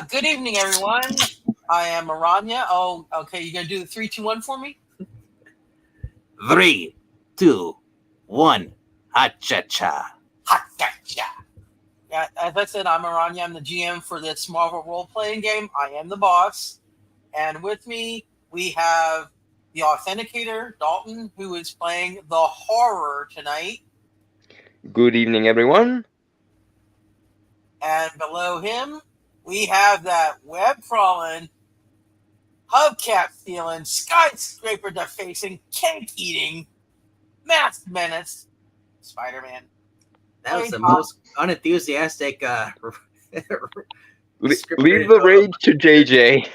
Good evening, everyone. I am Aranya. Oh, okay. You gonna do the 3, 2, 1 for me? 3, 2, 1. Ha cha cha. Ha, gotcha. Yeah, as I said, I'm Aranya. I'm the GM for this Marvel role-playing game. I am the boss, and with me we have the Authenticator, Dalton, who is playing the horror tonight, Good evening, everyone. and below him we have that web crawling, hubcap stealing, skyscraper defacing, cake eating, masked menace, Spider-Man. That was Played the by most unenthusiastic Leave scripted the rage to JJ.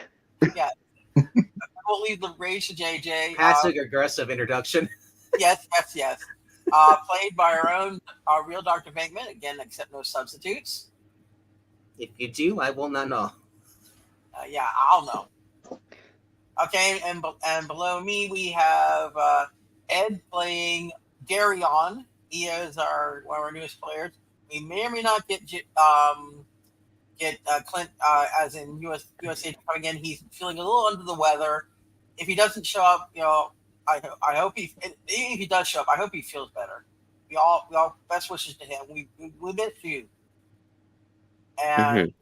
yeah, we'll leave the rage to JJ. passive aggressive introduction. Yes. Played by our real Dr. Venkman, again, except no substitutes. If you do, I will not know. Yeah, I'll know. Okay, and below me we have Ed playing Darion. He is one of our newest players. We may or may not get Clint as in USA coming in. He's feeling a little under the weather. If he doesn't show up, I hope even if he does show up, I hope he feels better. We all best wishes to him. We miss you. And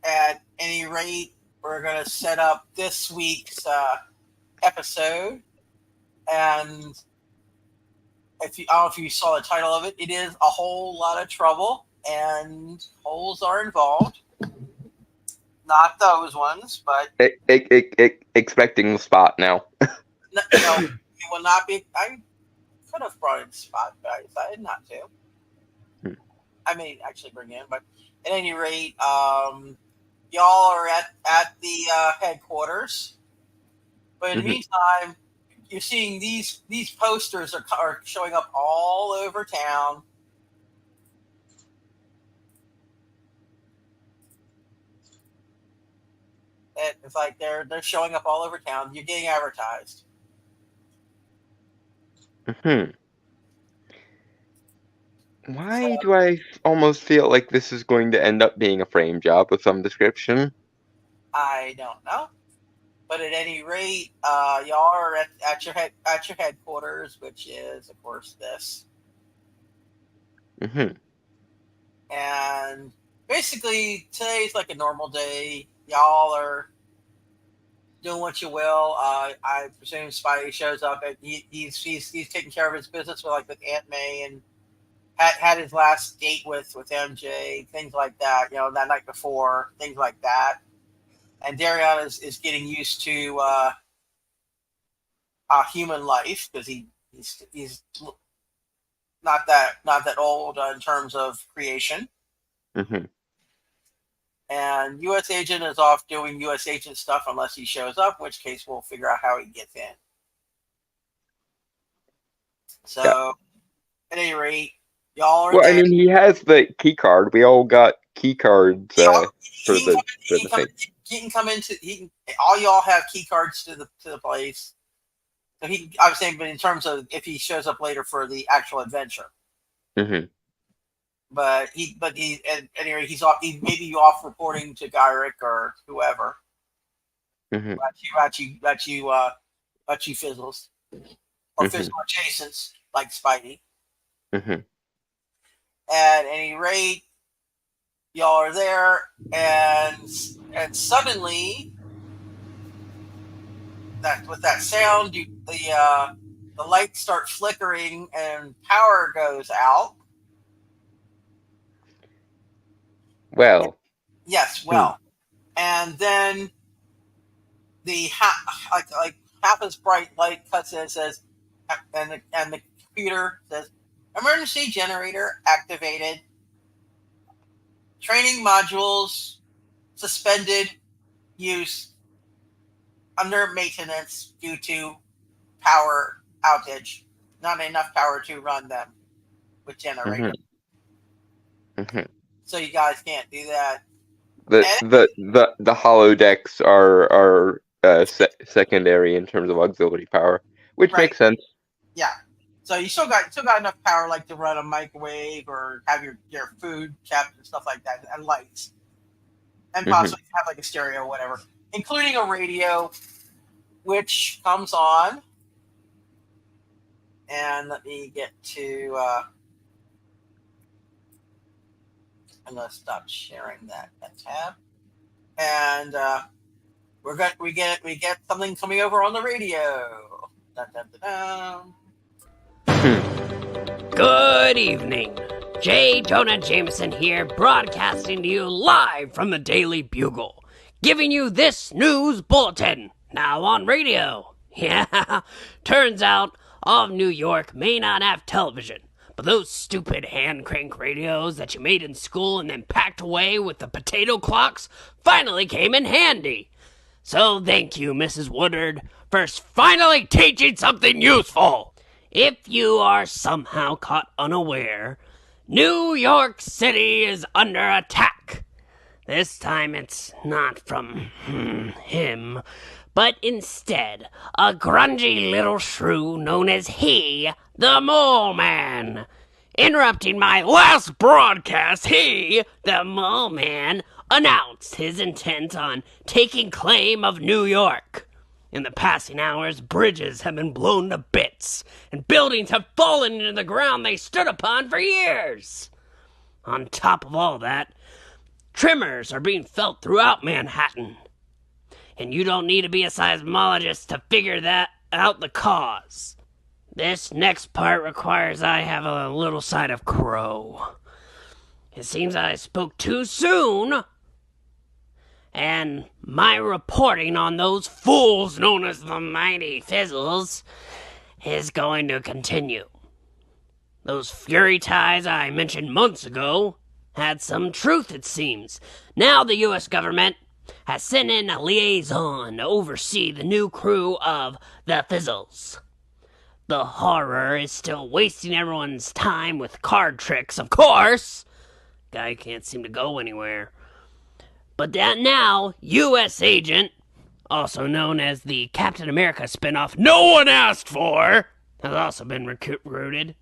at any rate, we're gonna set up this week's episode. And I don't know if you saw the title of it, it is a whole lot of trouble, and holes are involved. Not those ones, but Expecting the spot now. it will not be. I could have brought in Spot, but I decided not to. I may actually bring in, but at any rate, y'all are at the headquarters. But in the meantime, you're seeing these posters are showing up all over town. It's like they're showing up all over town. You're getting advertised. Why do I almost feel like this is going to end up being a frame job of some description? I don't know. But at any rate, y'all are at your headquarters, which is, of course, this. And basically, today's like a normal day. Y'all are doing what you will. I presume Spidey shows up and he's taking care of his business with Aunt May, and had his last date with MJ, things like that. That night before, things like that. And Darion is getting used to human life because he's not that old in terms of creation. And U.S. Agent is off doing U.S. Agent stuff unless he shows up, in which case we'll figure out how he gets in. So, at any rate, y'all are there. I mean, he has the key card. We all got key cards for the thing. He can come into. All y'all have key cards to the place. So I was saying, but in terms of if he shows up later for the actual adventure. But anyway, he's off. He may be off reporting to Gyrick or whoever. About you fizzles, or fizzle adjacents like Spidey. At any rate, y'all are there, and suddenly, with that sound, the lights start flickering and power goes out. Well. Yes, and then the half as bright light cuts in and says, and the computer says, emergency generator activated. Training modules suspended use under maintenance due to power outage. Not enough power to run them with generator. So you guys can't do that. The holodecks are secondary in terms of auxiliary power, which makes sense. Yeah. So you still got enough power to run a microwave or have your food kept and stuff like that, and lights. and possibly have like a stereo or whatever, including a radio, which comes on. And let me get to. I'm gonna stop sharing that tab, and we get something coming over on the radio. Dun, dun, dun, dun. Good evening. J. Jonah Jameson here, broadcasting to you live from the Daily Bugle, giving you this news bulletin, now on radio. Yeah, turns out all of New York may not have television, but those stupid hand crank radios that you made in school and then packed away with the potato clocks finally came in handy. So thank you, Mrs. Woodard, for finally teaching something useful. If you are somehow caught unaware, New York City is under attack. This time it's not from him, but instead a grungy little shrew known as he, the Mole Man. Interrupting my last broadcast, he, the Mole Man, announced his intent on taking claim of New York. In the passing hours, bridges have been blown to bits, and buildings have fallen into the ground they stood upon for years. On top of all that, tremors are being felt throughout Manhattan. And you don't need to be a seismologist to figure that out the cause. This next part requires I have a little side of crow. It seems I spoke too soon, and my reporting on those fools known as the Mighty Fizzles is going to continue. Those fury ties I mentioned months ago had some truth, it seems. Now the U.S. government has sent in a liaison to oversee the new crew of the Fizzles. The horror is still wasting everyone's time with card tricks, of course. Guy can't seem to go anywhere. But that now, U.S. agent, also known as the Captain America spinoff no one asked for, has also been recruited.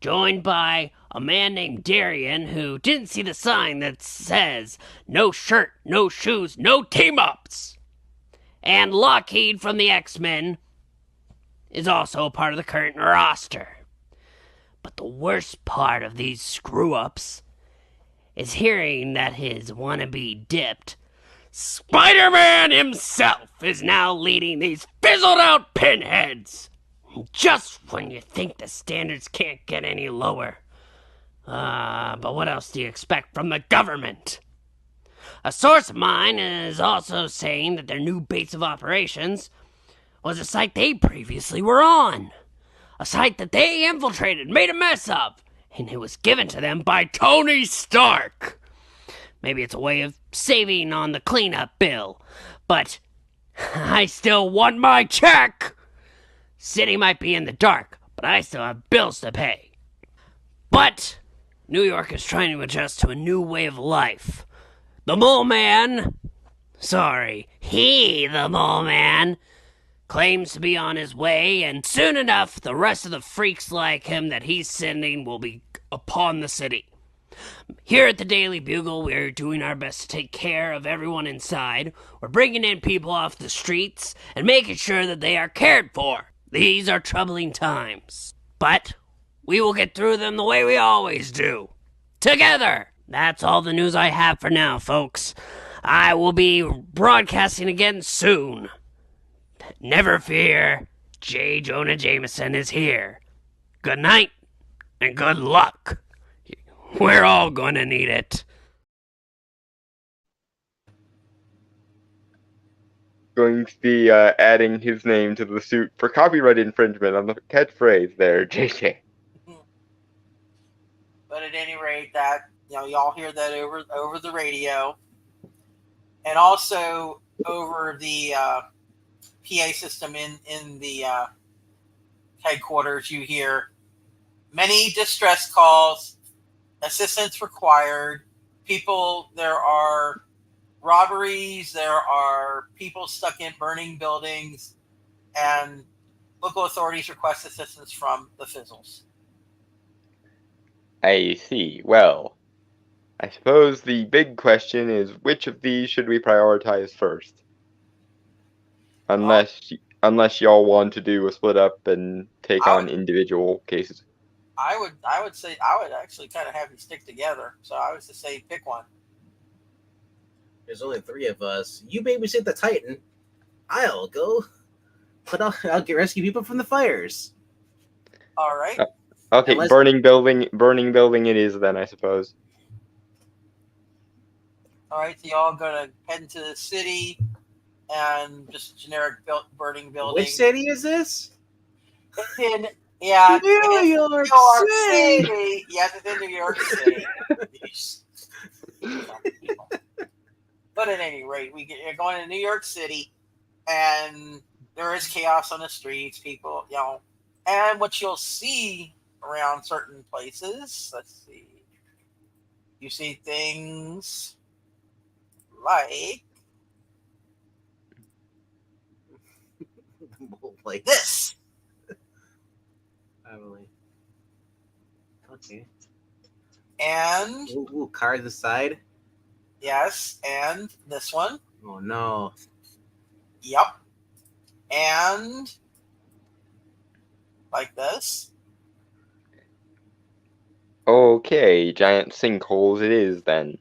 Joined by a man named Darian who didn't see the sign that says, no shirt, no shoes, no team-ups. And Lockheed from the X-Men is also a part of the current roster. But the worst part of these screw-ups is hearing that his wannabe dipped Spider-Man himself is now leading these fizzled-out pinheads. Just when you think the standards can't get any lower. But what else do you expect from the government? A source of mine is also saying that their new base of operations was a site they previously were on. A site that they infiltrated, made a mess of, and it was given to them by Tony Stark. Maybe it's a way of saving on the cleanup bill, but I still want my check. City might be in the dark, but I still have bills to pay. But New York is trying to adjust to a new way of life. The Mole Man, he, the Mole Man, claims to be on his way, and soon enough, the rest of the freaks like him that he's sending will be upon the city. Here at the Daily Bugle, we're doing our best to take care of everyone inside. We're bringing in people off the streets and making sure that they are cared for. These are troubling times, but we will get through them the way we always do. Together! That's all the news I have for now, folks. I will be broadcasting again soon. Never fear, J. Jonah Jameson is here. Good night, and good luck. We're all gonna need it. Going to be adding his name to the suit for copyright infringement on the catchphrase there, JJ. But at any rate, that y'all hear that over the radio, and also over the PA system in the headquarters. You hear many distress calls, assistance required. There are robberies, there are people stuck in burning buildings, and local authorities request assistance from the Fizzles. I see. Well, I suppose the big question is which of these should we prioritize first? Unless y'all want to do a split up and take I on individual cases. I would say I would actually kind of have you stick together. So I was to say pick one. There's only 3 of us. You babysit the Titan. I'll go, but I'll get rescue people from the fires. All right. Okay, Unless- burning building it is then, I suppose. All right. So y'all gonna head into the city and just generic burning building. Which city is this? New York City. Yes, it's in New York City. But at any rate, you're going to New York City, and there is chaos on the streets. People, and what you'll see around certain places. Let's see. You see things like this. Probably. Okay. And Ooh, car to the side. yes, and this one. Oh no. Yep. And like this. Okay, giant sinkholes it is then.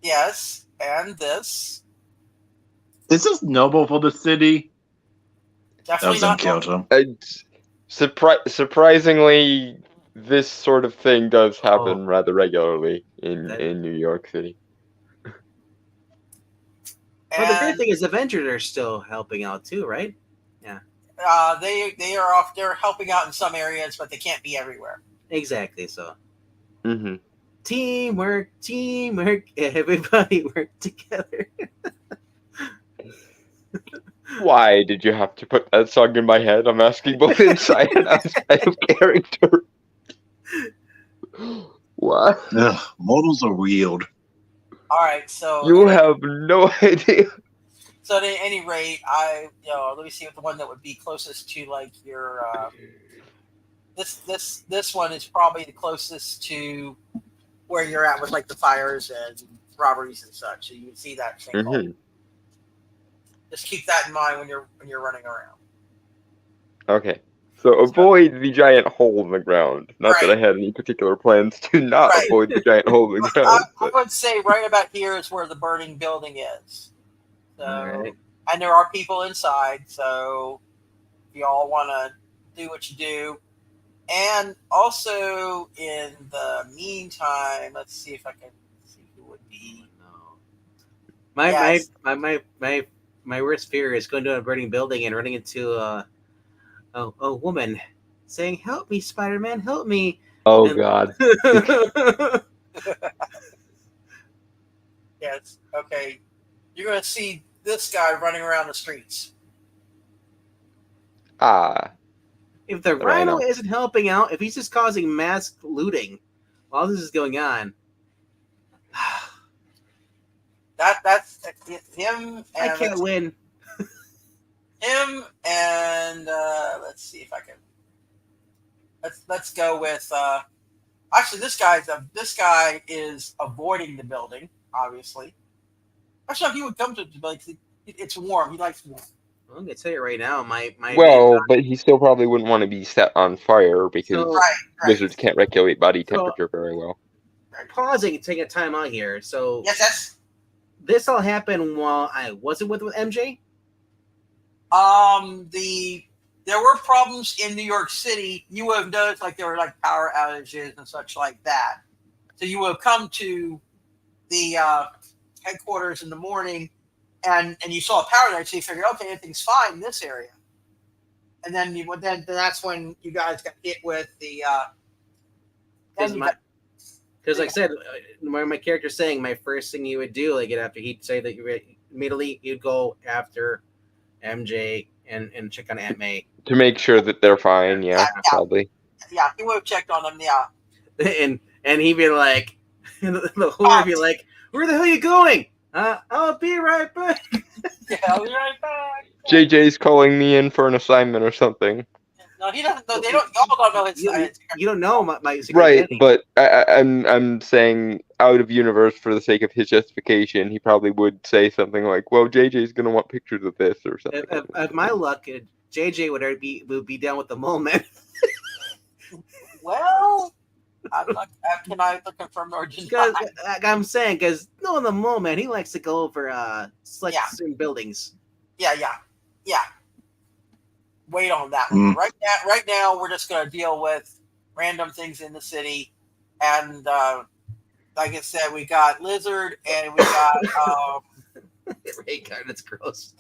Yes, and this. Is this noble for the city? Definitely That was in not. Kyoto. Surprisingly, this sort of thing does happen Oh. rather regularly in New York City. Well, the great And thing is Avengers are still helping out too, right? they are off. They're helping out in some areas, but they can't be everywhere. Exactly. So Mm-hmm. teamwork, everybody work together. Why did you have to put that song in my head? I'm asking both inside and outside of character. What? Ugh, models are weird. All right, so You have no idea. So at any rate, let me see what the one that would be closest to like your this one is probably the closest to where you're at with like the fires and robberies and such. So you can see that same goal. Mm-hmm. Just keep that in mind when you're running around. Okay. So avoid the giant hole in the ground. Not that I Right. had any particular plans to not Right. avoid the giant hole in the I ground. would say right about here is where the burning building is. So, Alright. and there are people inside. So, if you all want to do what you do, and also in the meantime, let's see if I can see who would be. No. My Yes. my worst fear is going to a burning building and running into a woman saying, "Help me, Spider-Man, help me." Oh And- God. Yes. Okay. You're going to see this guy running around the streets. Ah. If the The Rhino Rhino. isn't helping out, if he's just causing mass looting while this is going on, That's him. And I can't win. Him and let's see if I can. Let's go with. Actually, this guy is avoiding the building. Obviously, actually, if he would come to the building, it's warm. He likes warm. I'm gonna tell you right now, my Well, but he still probably wouldn't want to be set on fire because So- Right. lizards can't regulate body So- temperature very well. pausing and taking a time out here. So Yes, that's. this all happened while I wasn't with MJ. There were problems in New York City. You would have noticed like there were like power outages and such like that. So you would have come to the headquarters in the morning, and you saw a power outage. So you figured, okay, everything's fine in this area. And then then that's when you guys got hit with the. Because like I said, my character's saying, my first thing you would do, like after he'd say that you immediately you'd go after MJ and check on Aunt May, To make sure that they're fine, yeah, Yeah. probably. Yeah, he would have checked on them. Yeah. and he'd be like, the whole would be like, "Where the hell are you going? I'll be right back." Yeah, I'll be right back. JJ's calling me in for an assignment or something. No, he doesn't. No, they don't. Y'all don't know his. You don't know my secret Right, identity. but I'm saying out of universe for the sake of his justification, he probably would say something like, "Well, JJ's gonna want pictures of this" or something. If my luck, JJ would be down with the moment. Well, I'm not. Can I confirm or deny? Because I'm saying, because knowing the moment, he likes to go over select certain buildings. Yeah. Wait on that one. Right now, we're just gonna deal with random things in the city, and like I said, we got Lizard and we got Raycard, that's gross.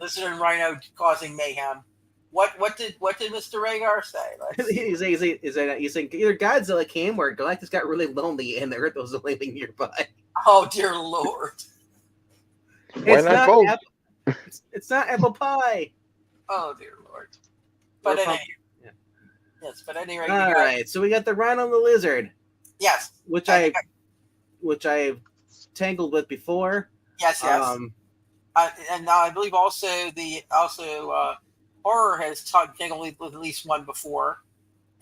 Lizard and Rhino causing mayhem. What did Mr. Rhaegar say? He's saying either Godzilla came or Galactus got really lonely and the Earth was the only thing nearby. Oh dear Lord! Why not both? It's not apple pie. Oh dear Lord! But yes, but anyway. All right, so we got the Rhino and the Lizard. Yes. Which I've tangled with before. Yes. And I believe also horror has tangled with at least one before.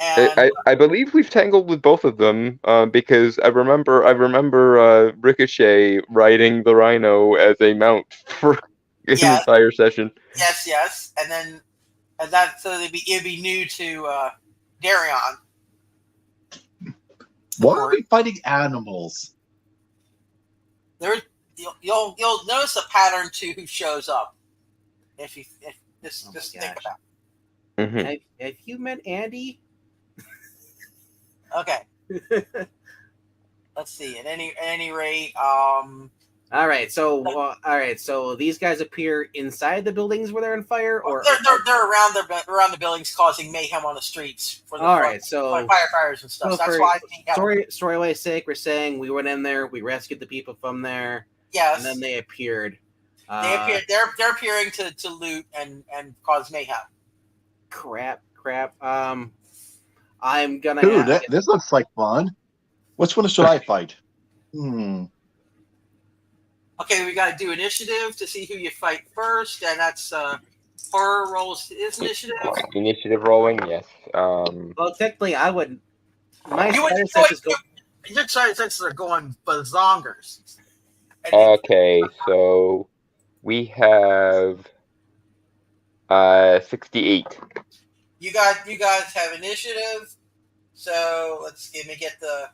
And I believe we've tangled with both of them because I remember Ricochet riding the Rhino as a mount for an entire session. Yes, and that so it'd be new to Darion. Why are we fighting animals? You'll notice a pattern to who shows up if just think about it. Mm-hmm. Have you met Andy? Okay. Let's see. At any rate, All right, so these guys appear inside the buildings where they're on fire, or they're around the buildings causing mayhem on the streets for the firefighters and stuff. So that's why I think story-wise sake, we're saying we went in there, we rescued the people from there, yes, and then they appeared. They're appearing to loot and cause mayhem. Crap. I'm gonna. Dude, this looks like fun. Which one should I fight? Okay, we got to do initiative to see who you fight first, and that's horror rolls his initiative. Initiative rolling, yes. Well, technically, I would. My your spider senses are going bazongers. Okay, so we have 68. You guys have initiative, so let's let me get the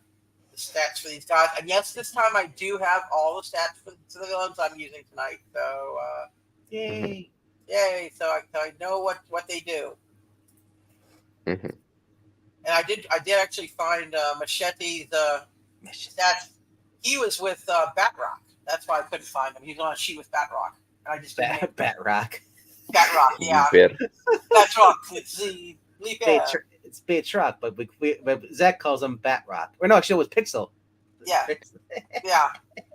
stats for these guys. And yes, this time I do have all the stats for the villains I'm using tonight. So yay! So I know what they do. Mm-hmm. And I did actually find Machete's stats. He was with Batrock. That's why I couldn't find him. He was on a sheet with Batrock. And I just Batrock. Batrock, yeah. Batrock. It's Batrock, but Zach calls him Batrock. Or no, actually, it was Pixel. Yeah.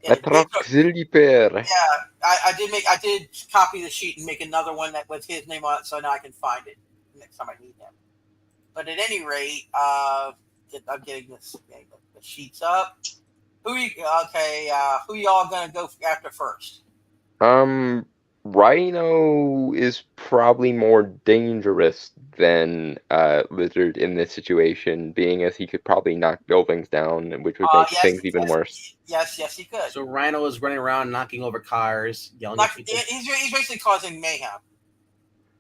Batrock Zilliper. Yeah, I did copy the sheet and make another one that with his name on it, so now I can find it next time I need him. But at any rate, I'm getting the sheets up. Who y'all gonna go after first? Rhino is probably more dangerous than Lizard in this situation, being as he could probably knock buildings down, which would make things even worse. Yes, he could. So Rhino is running around knocking over cars, yelling at people. He's basically causing mayhem.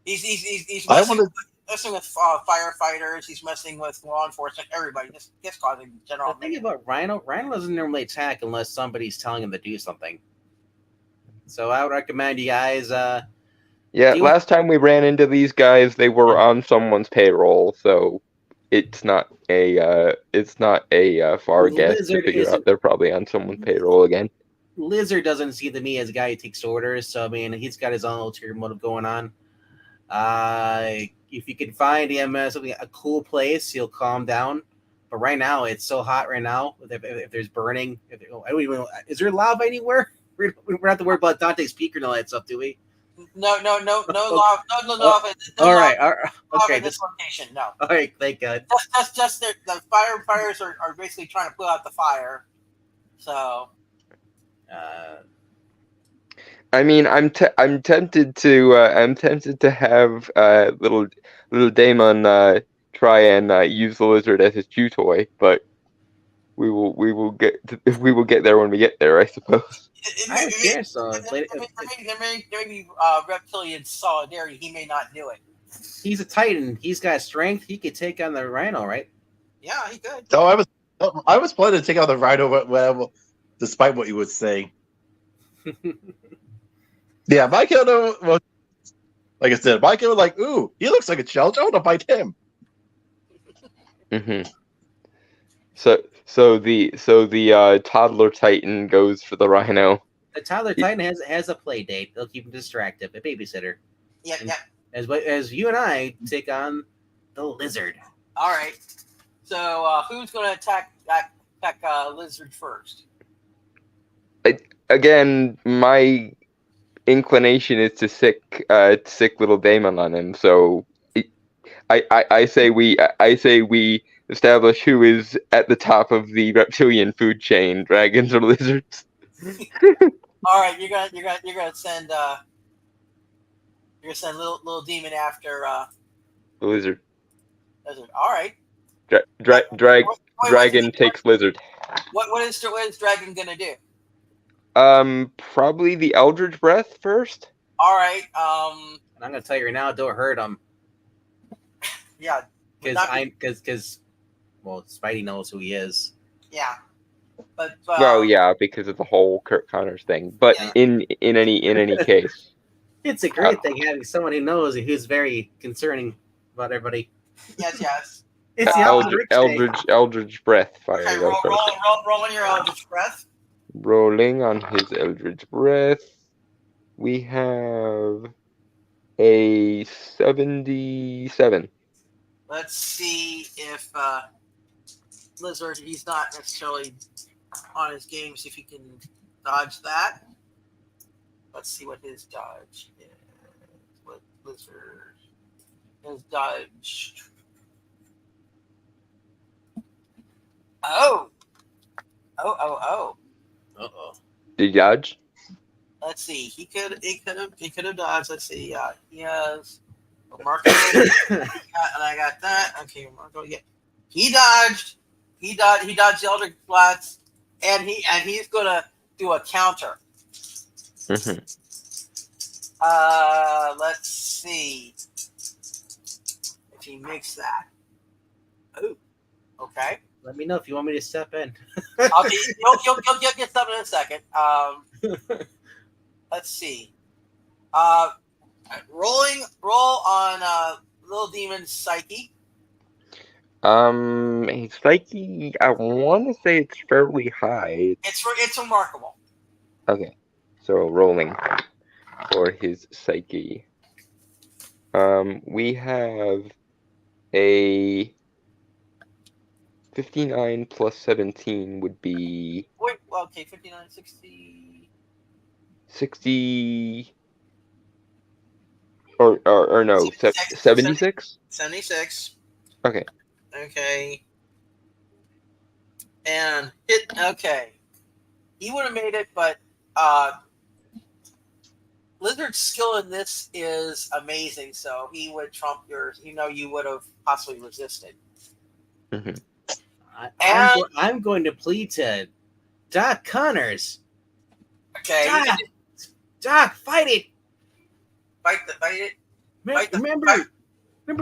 He's messing with firefighters. He's messing with law enforcement. Everybody just causing general. The thing about Rhino doesn't normally attack unless somebody's telling him to do something. So I would recommend you guys. Last time we ran into these guys, they were on someone's payroll, so it's not a far guess to figure out they're probably on someone's payroll again. Lizard doesn't seem to me as a guy who takes orders, so I mean he's got his own ulterior motive going on. If you can find him a cool place, he'll calm down. But right now it's so hot. Right now, if there's burning, is there lava anywhere? We don't have to worry about Dante's peak or all that stuff, do we? No lava. No lava. All right. Okay. In this location, no. All right. Thank God. Just the firefighters are basically trying to put out the fire. So. I mean, I'm tempted to have little Damon try and use the lizard as his chew toy, but we will get there when we get there, I suppose. I was curious though. There may be reptilian solidarity. He may not do it. He's a Titan. He's got strength. He could take on the Rhino, right? Yeah, he could. So I was planning to take out the Rhino, whatever, despite what you would say. Yeah, my killer was, like I said, my killer was like, ooh, he looks like a challenge. I want to fight him. Mm-hmm. So the toddler Titan goes for the Rhino. The toddler Titan has a play date. They'll keep him distracted. A babysitter. Yeah, And yeah. As you and I take on the lizard. All right. So who's going to attack lizard first? Again, my inclination is to sick little Damon on him. So I say we establish who is at the top of the reptilian food chain: dragons or lizards. All right, you're gonna send little demon after The lizard. lizard. All right. Dragon takes lizard. What is dragon gonna do? Probably the Eldritch Breath first. All right. And I'm gonna tell you right now, don't hurt him. Yeah. Because well, Spidey knows who he is. Yeah. But Well, yeah, because of the whole Kurt Connors thing. But Yeah. in any case, It's a great thing having someone who knows and who's very concerning about everybody. yes. It's the Eldritch Breath fire. Okay, go first. roll on your Eldritch Breath. Rolling on his Eldritch Breath, we have a 77. Let's see if Lizard, he's not necessarily on his game, see if he can dodge that. Let's see what his dodge is. What Lizard his dodge. Oh. Uh-oh. Did you dodge? Let's see. He could have dodged. Let's see. He has Marco. And I got that. Okay, Marco. Yeah, he dodged. He dodged the Eldritch Blast, and he's gonna do a counter. Mm-hmm. Let's see if he makes that. Oh, okay. Let me know if you want me to step in. Okay, you'll get something in a second. Let's see. Roll on Little Demon's Psyche. His psyche, I want to say it's fairly high. It's remarkable. Okay, so rolling for his psyche. We have a 59 plus 17 would be... Wait, okay, 59, 60... 60... Or no, 76? 76. Okay. Okay. And hit, okay. He would have made it, but Lizard's skill in this is amazing, so he would trump yours. You would have possibly resisted. Mm-hmm. I'm going to plead to Doc Connors. Okay. Doc, fight it. Fight it. Remember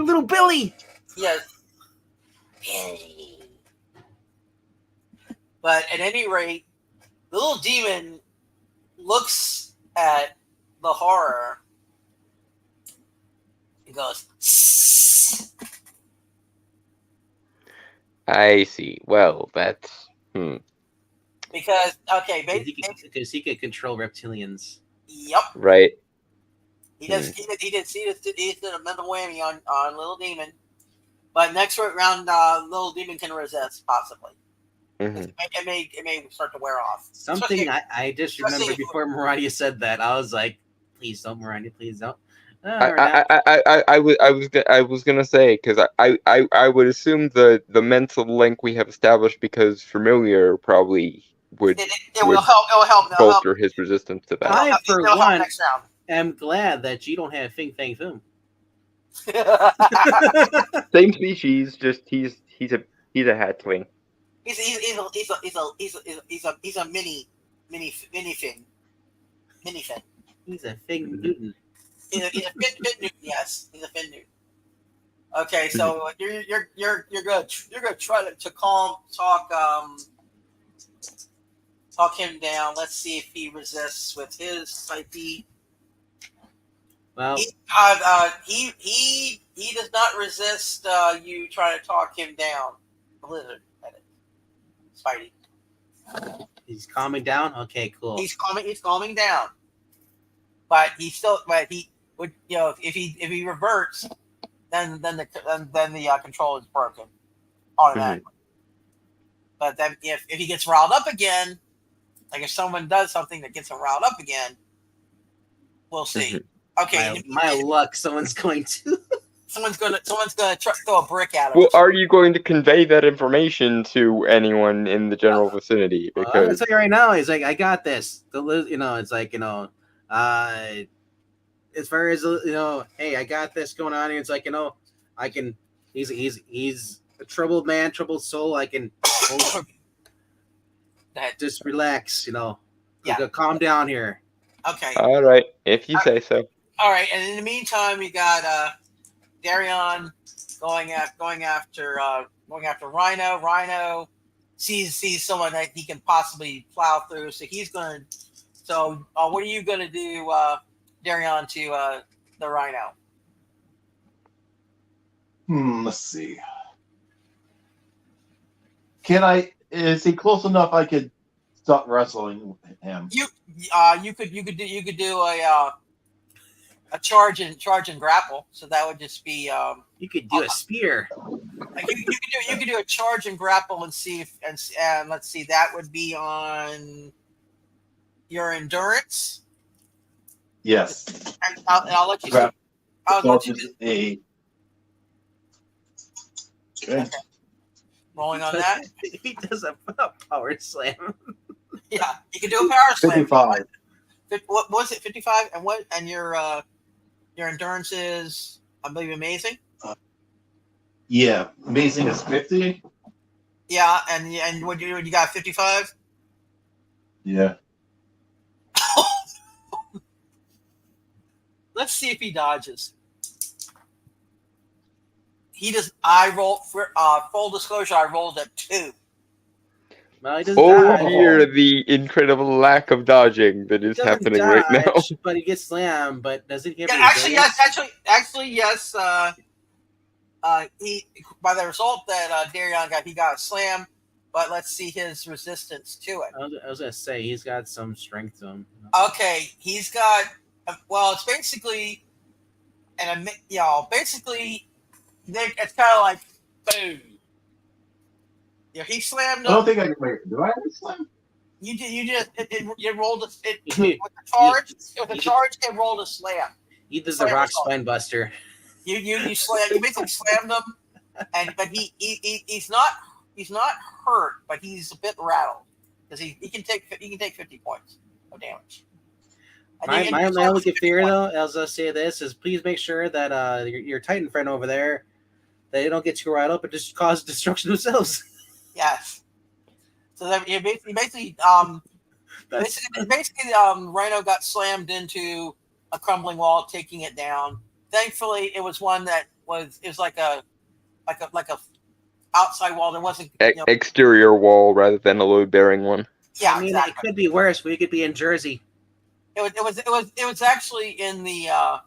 little Billy. Yes. But at any rate, the little demon looks at the horror and goes, I see. Well, that's... Because, okay, Because he could control reptilians. Yep. Right. He did a mental whammy on Little Demon. But next round, Little Demon can resist, possibly. Mm-hmm. It may start to wear off. Something I just remember before Mariah said that, I was like, please don't, Mariah, please don't. I was gonna say, because I would assume the mental link we have established, because familiar probably would It will help. It will help. It'll help. bolster his resistance to that. I, for It'll help one, next round. am glad that you don't have Fing Fang Foom. Same species, just he's a hatchling. He's a mini fin. Mini fin. He's a Fing Newton. He's a fin Newton. Yes, he's a fin Newton. Okay, so you're gonna try to talk him down. Let's see if he resists with his psyche. Well, he does not resist you trying to talk him down. The lizard, Spidey. he's calming down. Okay, cool. He's calming down, but he would, if he reverts, then the control is broken automatically. But then if he gets riled up again, like if someone does something that gets him riled up again, we'll see. Okay, my luck. Someone's going to throw a brick at him. Well, are you going to convey that information to anyone in the general vicinity? I'm gonna Because tell you right now, he's like, I got this. It's like, as far as hey, I got this going on here. It's like, I can. He's a troubled man, troubled soul. I can just relax. Calm down here. Okay. all right, if you say so. All right, and in the meantime, we got Darion going after Rhino. Rhino sees someone that he can possibly plow through, so he's going to. So, what are you going to do, Darion, to the Rhino? Let's see. Is he close enough I could start wrestling him? You could do a charge and grapple. So that would just be you could do a spear. You could do a charge and grapple and see if and let's see, that would be on your endurance. Yes. And I'll let you see. I'll let you Okay. rolling on that. He does a power slam. Yeah, you can do a power slam. 55. What was it? 55, and your endurance is, I believe, amazing. Yeah, amazing is 50. Yeah, and what you got 55? Yeah. Let's see if he dodges. He does. I rolled for full disclosure. I rolled a 2. Well, he doesn't Oh dodge. dear, the incredible lack of dodging that is He doesn't happening right now. dodge, but he gets slammed. But doesn't he have Yeah, resilience? actually, yes. He, by the result that Darion got, he got a slam. But let's see his resistance to it. I was gonna say he's got some strength to him. Okay, he's got. Well, it's basically, basically, it's kind of like boom. Yeah, he slammed him. I don't think I can wait. Do I have a slam? You did. You rolled with a charge. With a charge, it rolled a slam. He does the rock spine buster. You basically slammed him, but he's not hurt, but he's a bit rattled because he can take 50 points of damage. My only fear, though, as I say this, is please make sure that your Titan friend over there, they don't get too riled up and just cause destruction themselves. Yes. So that basically Rhino got slammed into a crumbling wall, taking it down. Thankfully, it was one that was like a outside wall. There wasn't Exterior wall rather than a load-bearing one. Yeah, I mean, exactly. It could be worse. We could be in Jersey. It was actually in the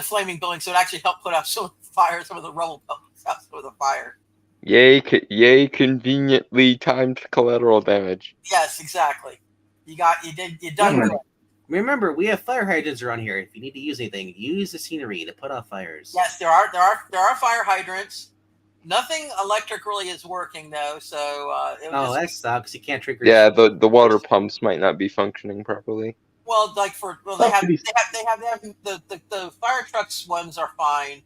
flaming building, so it actually helped put out some of the fire, some of the rubble out some of the fire. Yay! Conveniently timed collateral damage. Yes, exactly. You done good. Remember, we have fire hydrants around here. If you need to use anything, use the scenery to put out fires. Yes, there are fire hydrants. Nothing electric really is working though, so that sucks. You can't trigger. Yeah, the water pumps might not be functioning properly. Well, they have the fire trucks ones are fine,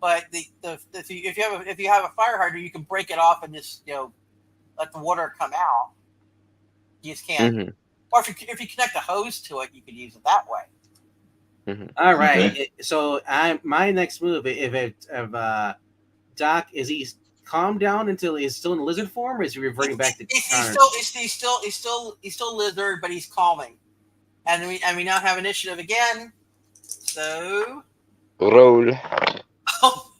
but if you have a fire hydrant, you can break it off and just let the water come out. You just can't. Mm-hmm. Or if you connect a hose to it, you could use it that way. Mm-hmm. All right. So my next move, if Doc, is he calmed down until he's still in lizard form, or is he reverting back to He's still lizard, but he's calming. And we now have initiative again. So Roll. oh,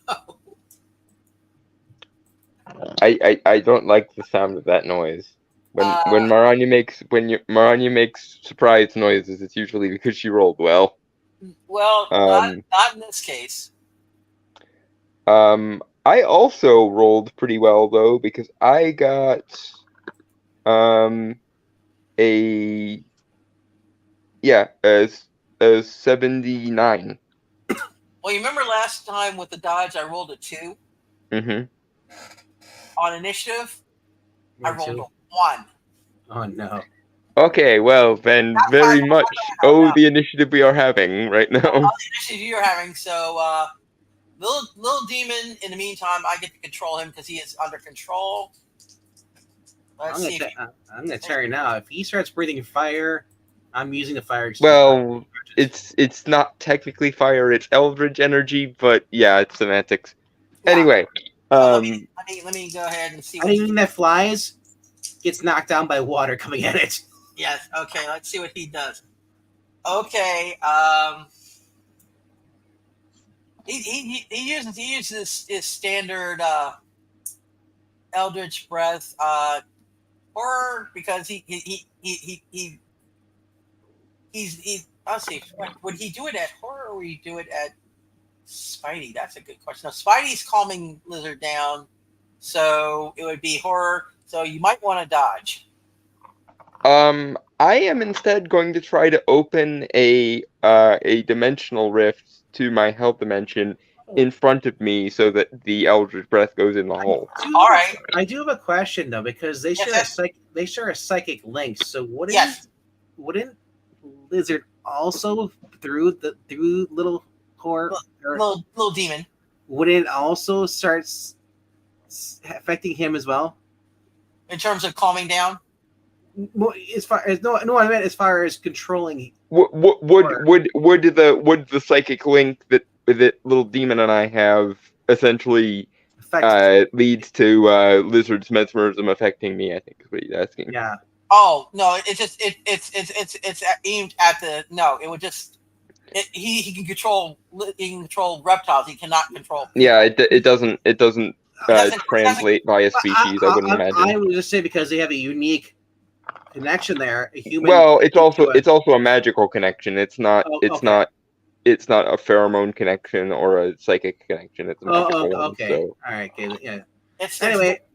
I don't like the sound of that noise. When Maranya makes surprise noises, it's usually because she rolled well. well, not in this case. I also rolled pretty well though because I got a 79. Well, you remember last time with the dodge, I rolled a 2 Mm-hmm. on initiative. I rolled Two? a 1. Oh no. Okay, well then, Not very five, much no. the initiative we are having right now. The initiative you're having. So, little demon. In the meantime, I get to control him because he is under control. I'm gonna tell you now. If he starts breathing fire, I'm using the fire. Well, it's not technically fire; it's eldritch energy, but yeah, it's semantics. Yeah. Anyway, So let me go ahead and see. Anything that flies gets knocked down by water coming at it. Yes. Okay. Let's see what he does. Okay. He uses his standard eldritch breath horror because he's let's see, would he do it at horror or would he do it at Spidey? That's a good question. Now Spidey's calming lizard down, so it would be horror. So you might want to dodge. I am instead going to try to open a dimensional rift to my health dimension in front of me so that the eldritch breath goes in the hole. All right. I do have a question though, because they share a psychic link. So wouldn't lizard also through little horror little demon? Would it also start affecting him as well? In terms of calming down? As far as no, I meant as far as controlling. Would the psychic link that little demon and I have essentially leads to lizard's mesmerism affecting me? I think is what he's asking. Yeah. Oh no! It's aimed at the no. It would just he can control reptiles. He cannot control people. Yeah, it doesn't translate via species. I wouldn't imagine. I would just say because they have a unique connection there. A human. Well, it's also a magical connection. It's not a pheromone connection or a psychic connection. It's a magical one. Okay. So. All right. Okay. Yeah.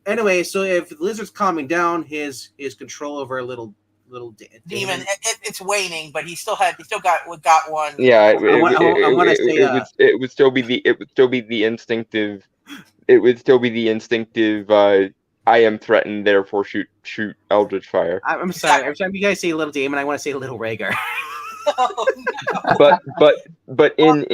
Anyway, so if the lizard's calming down, his control over a little demon, it's waning, but he still got one. Yeah, it would still be the instinctive. It would still be the instinctive. I am threatened, therefore shoot eldritch fire. I'm sorry. Every time you guys say little demon, I want to say little Rhaegar. but in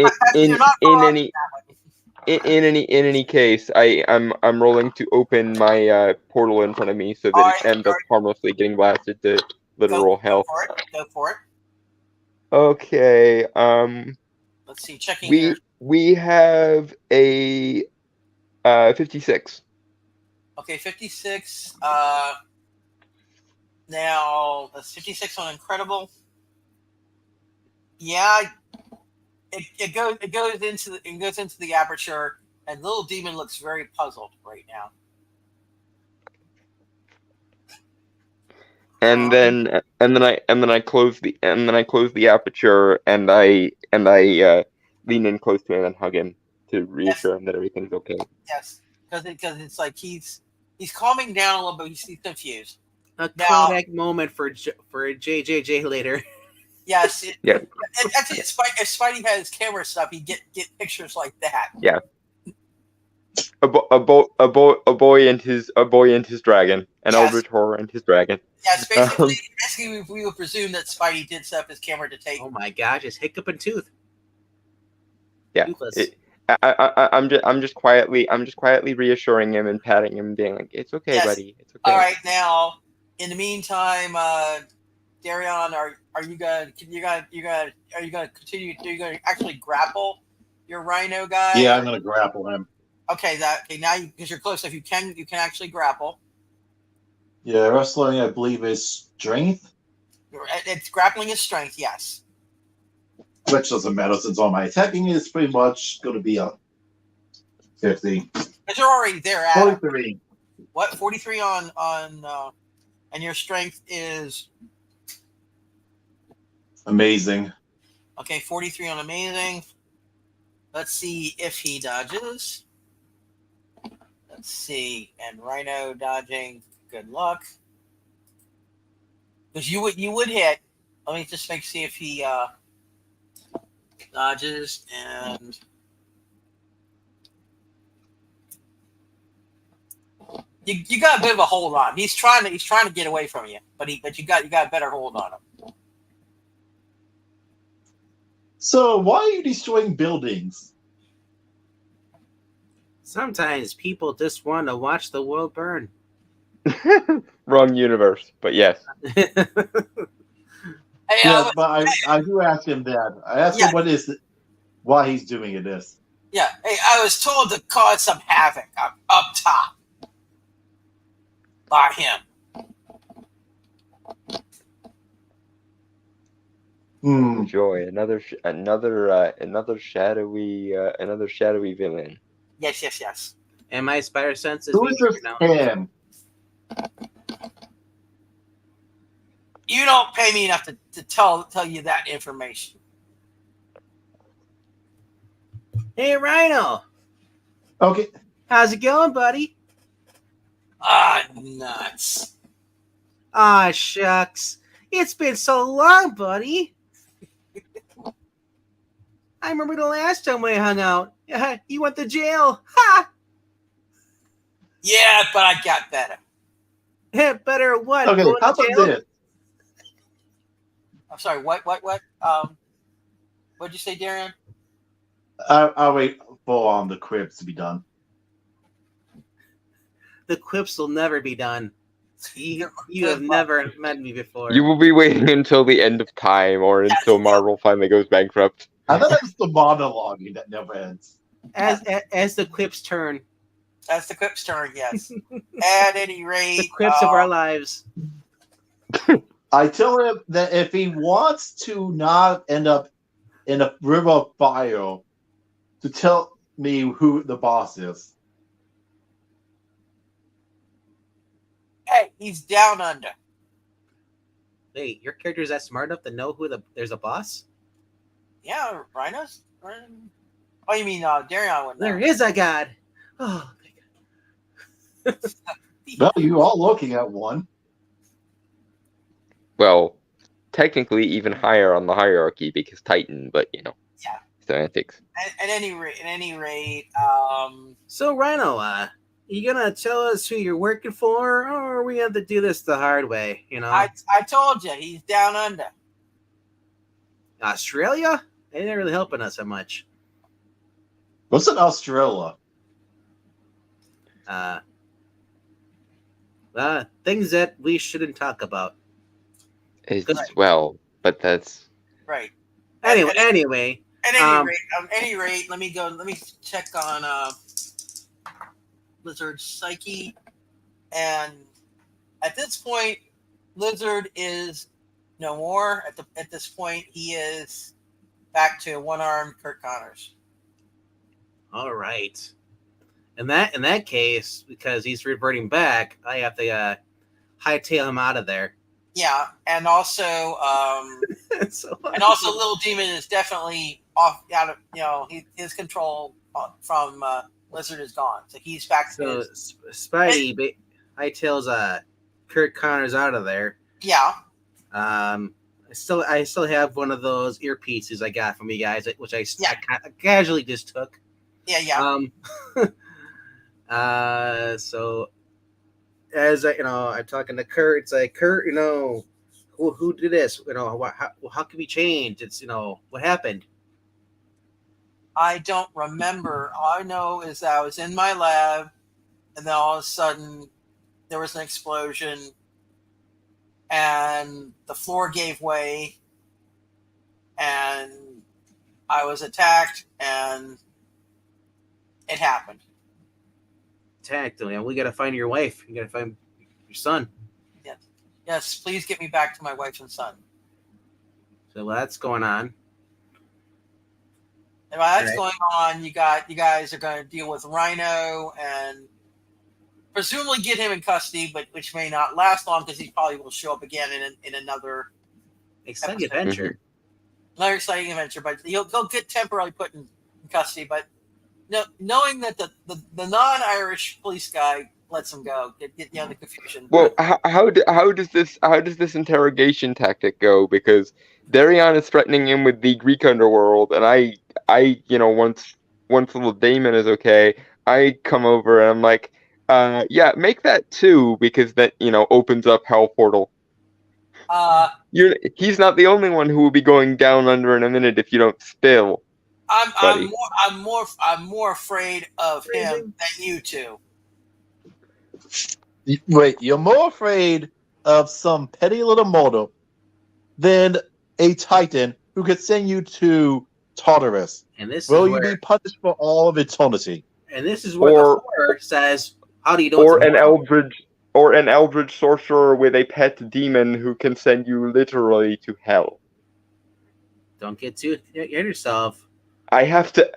any case, I'm rolling to open my portal in front of me so that it ends up harmlessly getting blasted to literal hell. Go for it. Okay. Let's see. Checking. We have a 56. Okay, 56. Now that's 56 on incredible. Yeah, it goes into the aperture, and little demon looks very puzzled right now. And then I close the aperture and I lean in close to him and hug him to reassure him that everything's okay. Yes, because it's like he's calming down a little bit. He's confused. A Kodak moment for JJJ later. Yes. Yeah. Actually, if Spidey had his camera stuff, he'd get pictures like that. Yeah. A boy and his dragon, an eldritch horror and his dragon. Yes, basically, we would presume that Spidey did set up his camera to take. Oh my gosh, his hiccup and tooth. Yeah. I'm just quietly reassuring him and patting him, being like, "It's okay, buddy. It's okay." All right, now In the meantime, Darion, are you gonna continue? Are you gonna actually grapple your rhino guy? Yeah, I'm gonna grapple him. Okay, now because you're close enough, you can actually grapple. Yeah, wrestling, I believe, is strength, It's grappling is strength, yes. which doesn't matter since all my attacking is pretty much going to be a 50. Because you're already there at 43. what 43 on and your strength is Amazing. okay. 43 on amazing. Let's see if he dodges. Let's see, and Rhino dodging. Good luck. Because you would hit. Let me just see if he dodges and. You got a bit of a hold on. He's trying to get away from you, but you got a better hold on him. So, why are you destroying buildings? Sometimes people just want to watch the world burn. Wrong universe, but yes. Hey, Yes, but I do ask him that. I ask him why he's doing this. yeah. Hey, I was told to cause some havoc up top by him. Enjoy another shadowy villain. Yes. And my spider sense is Who is this him? You don't pay me enough to tell you that information. Hey, Rhino. Okay. How's it going, buddy? Nuts. Ah, shucks. It's been so long, buddy. I remember the last time we hung out. You went to jail. Ha! Yeah, but I got better. Better what? Okay, Going how to about jail? this? I'm sorry. What? What'd you say, Darian? I'll wait for the cribs to be done. The quips will never be done. You have never met me before. You will be waiting until the end of time or until Marvel finally goes bankrupt. I thought that was the monologuing that never ends. As the quips turn. That's the quip's turn, yes. At any rate, The quips of our lives. I tell him that if he wants to not end up in a river of fire, to tell me who the boss is. Hey, he's down under. Wait, your character is that smart enough to know there's a boss? Yeah, Rhinos? Oh, you mean Darion would know. There is a god. Oh, my God. Well, you all looking at one. Well, technically even higher on the hierarchy because Titan, but Yeah. Semantics. At any rate, So, Rhino, you gonna tell us who you're working for, or are we gonna have to do this the hard way? You know, I told you he's down under. Australia? They ain't really helping us that much. What's in Australia? Things that we shouldn't talk about. Well, but that's Right. Anyway. At any rate, let me check on Lizard's psyche, and at this point, Lizard is no more. At this point, he is back to one-armed Kurt Connors. All right. In that case, because he's reverting back, I have to hightail him out of there. Yeah, and also, Little Demon is definitely off out of his control from Lizard is gone, so he's back to his. Spidey hightails Kurt Connors out of there. Yeah. I still have one of those earpieces I got from you guys, which I casually just took. Yeah. So as I'm talking to Kurt, it's like, Kurt, who did this? How can we change? It's what happened? I don't remember. All I know is that I was in my lab, and then all of a sudden there was an explosion, and the floor gave way, and I was attacked, and it happened. Attacked. We gotta find your wife. You gotta find your son. Yes, please get me back to my wife and son. So that's going on. And while that's going on, you guys are going to deal with Rhino and presumably get him in custody, but which may not last long because he probably will show up again in another exciting adventure. Another exciting adventure, but he'll get temporarily put in custody. But knowing that the non-Irish police guy lets him go, get the confusion. Well, how does this interrogation tactic go? Because Darion is threatening him with the Greek underworld, and I once little Damon is okay, I come over and I'm like, yeah, make that 2 because that opens up Hell Portal. He's not the only one who will be going down under in a minute if you don't spill. I'm more afraid of him than you two. Wait, you're more afraid of some petty little mortal than a Titan who could send you to Tartarus. And this will is you where, be punished for all of eternity? And this is where the horror says, "How do you know?" Or an eldritch sorcerer with a pet demon who can send you literally to hell. Don't get too ahead of yourself. I have to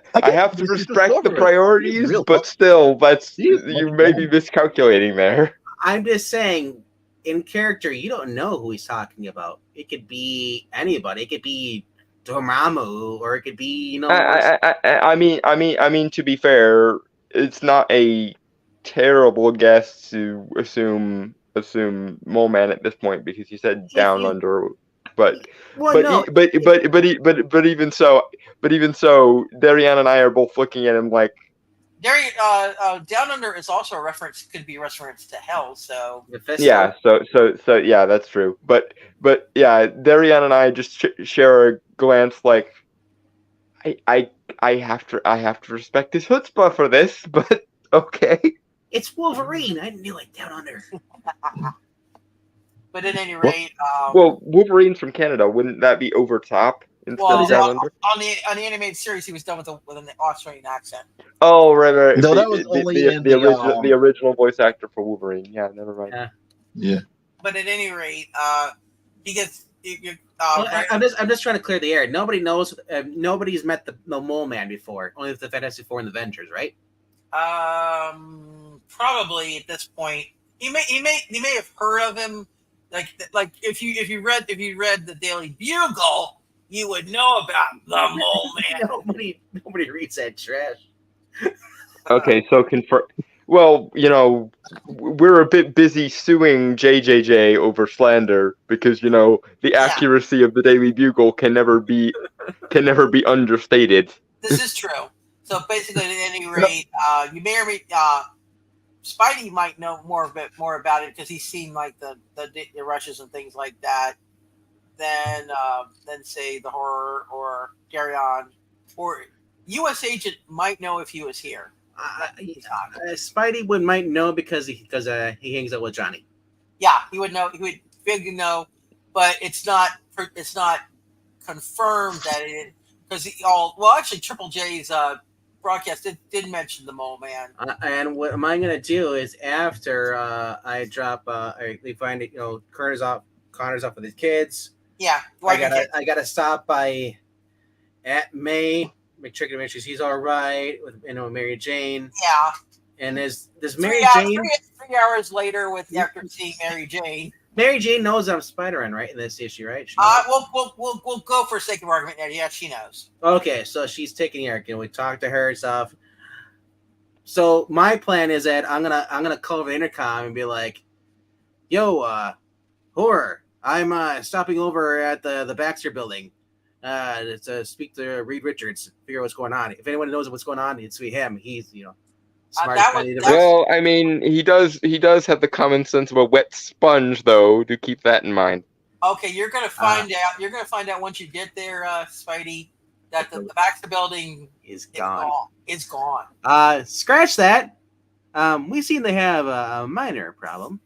respect the priorities, but still, you may be miscalculating there. I'm just saying, in character, you don't know who he's talking about. It could be anybody. It could be Dormammu, or it could be I mean, to be fair, it's not a terrible guess to assume Mole Man at this point because you said down under. But even so, Darian and I are both looking at him like. Down under is also could be a reference to hell. So yeah, so yeah, that's true. But yeah, Darian and I just share a glance like, I have to respect his chutzpah for this, but okay. It's Wolverine. I knew it. Down under. But at any rate, well, Wolverine's from Canada. Wouldn't that be over top instead of down under? On the animated series, he was done with an Australian accent. Oh, right. No, that was only the original voice actor for Wolverine. Yeah, never mind. Yeah. But at any rate, he gets. I'm just trying to clear the air. Nobody knows. Nobody's met the Mole Man before. Only the Fantastic Four and the Avengers, right? Probably at this point, he may have heard of him. Like if you read the Daily Bugle, you would know about the Mole Man. Nobody reads that trash. Okay, so confirm. Well, we're a bit busy suing JJJ over slander because the accuracy of the Daily Bugle can never be understated. This is true. So basically, at any rate, you may or may Spidey might know more about it because he's seen like the rushes and things like that. Than say the horror or Darion or U.S. Agent might know if he was here. Spidey might know because he hangs out with Johnny. Yeah, he would know. He would figure know, but it's not confirmed that it because actually Triple J's broadcast did mention the Mole Man. And what am I gonna do is after I drop, we find it. Connor's off with his kids. Yeah, I gotta stop by Aunt May, make sure she's all right with Mary Jane. Yeah, and there's Mary Jane. 3 hours later, after seeing Mary Jane. Mary Jane knows I'm Spider-Man, right? In this issue, right? We'll go for sake of argument. Yeah, she knows. Okay, so she's taking Eric, and we talk to her and stuff. So my plan is that I'm gonna call over the intercom and be like, "Yo, horror, I'm stopping over at the Baxter Building to speak to Reed Richards, figure out what's going on. If anyone knows what's going on, it's him. He's smart. Well, I mean, he does have the common sense of a wet sponge, though. Do keep that in mind. Okay, you're gonna find out. You're gonna find out once you get there, Spidey, that the Baxter Building is gone. It's gone. Scratch that. We seem to have a minor problem.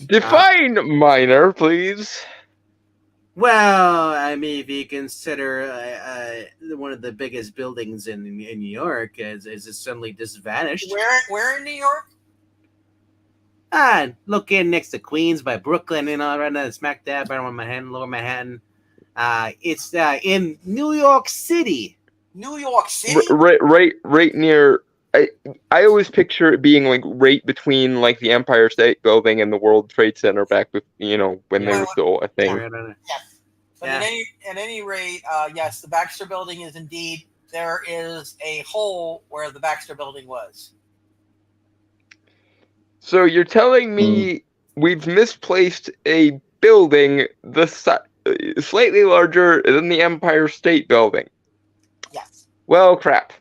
Define minor, please. Well, I mean, if you consider one of the biggest buildings in New York is suddenly just vanished. Where in New York? Located next to Queens by Brooklyn, right now, smack dab right on Manhattan, Lower Manhattan. It's in New York City. New York City? Right near. I always picture it being like right between like the Empire State Building and the World Trade Center back with when they were still a thing. Yes. But at any rate, yes, the Baxter Building is indeed, there is a hole where the Baxter Building was. So you're telling me we've misplaced a building slightly larger than the Empire State Building? Yes. Well, crap.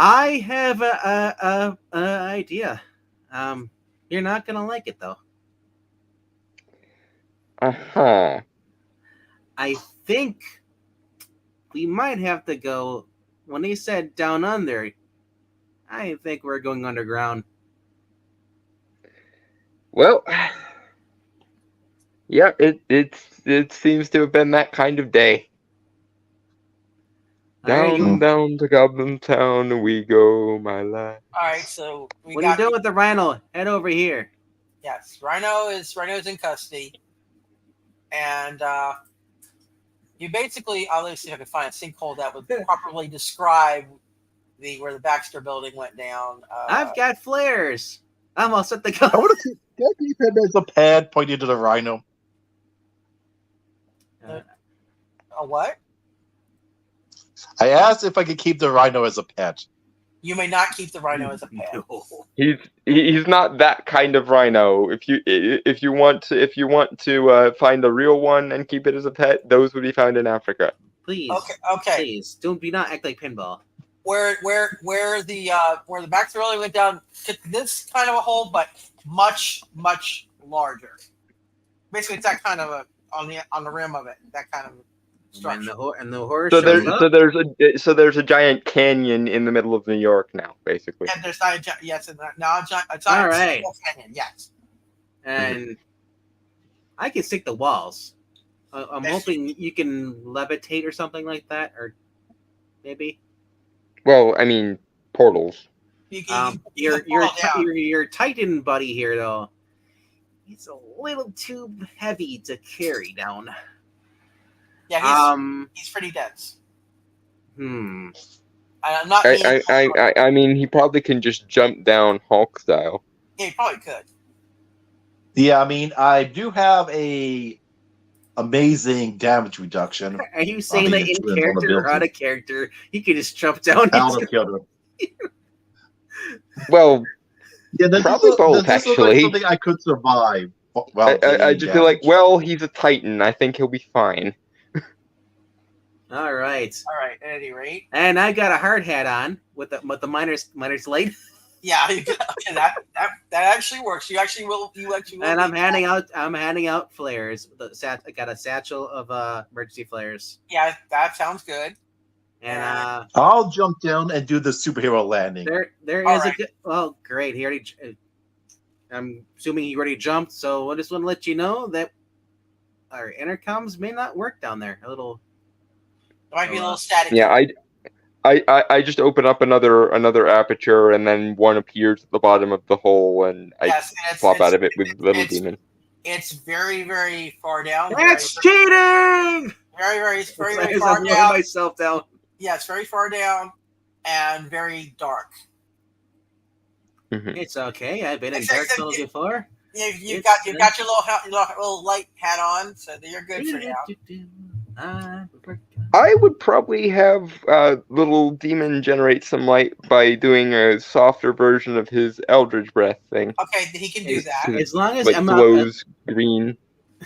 I have a idea. You're not gonna like it though. Uh-huh. I think we might have to go. When they said down under, I think we're going underground. Well, yeah, it seems to have been that kind of day. Down to Goblin Town we go, my lad. All right, so what are you doing with the Rhino? Head over here. Yes, Rhino's in custody, and you basically. I'll see if I can find a sinkhole that would properly describe where the Baxter Building went down. I've got flares. I'm all set to go. I want to keep him as a pad pointing to the Rhino. A what? I asked if I could keep the Rhino as a pet. You may not keep the Rhino as a pet. No. He's not that kind of Rhino. If you want to find a real one and keep it as a pet, those would be found in Africa. Please. Okay. Please don't not act like Pinball. Where the Baxter Building went down, this kind of a hole, but much larger. Basically, it's that kind of on the rim of it. That kind of structure. And the horse. So there's a giant canyon in the middle of New York now, basically. And there's not a giant. Yes, and now a giant all right. canyon. Yes. And I can stick the walls. I'm hoping you can levitate or something like that, or maybe. Well, I mean portals. Your Titan buddy here though. He's a little too heavy to carry down. Yeah, he's pretty dense. I'm not. I mean, he probably can just jump down Hulk style. Yeah, he probably could. Yeah, I mean, I do have a amazing damage reduction. Are you saying that in character or out of character, he could just jump down? Out of character. Well, yeah, probably both actually. Like something I could survive. I just feel like, well, he's a Titan. I think he'll be fine. All right. At any rate. And I got a hard hat on with the miner's light. Yeah, that actually works. You actually will. And I'm handing out flares. I got a satchel of emergency flares. Yeah, that sounds good. And I'll jump down and do the superhero landing. There is a good. Well, great. He already. I'm assuming he already jumped. So I just want to let you know that our intercoms may not work down there. It might be a little static. Yeah, I just open up another aperture, and then one appears at the bottom of the hole, and I pop out of it with Little Demon. It's very, very far down. That's cheating! Very far down. Myself down. Yeah, it's very far down and very dark. Mm-hmm. It's okay. I've been in dark tunnels before. You've got your little light hat on, so you're good for now. I would probably have Little Demon generate some light by doing a softer version of his Eldritch Breath thing. Okay, he can do that. As long as I'm glows green.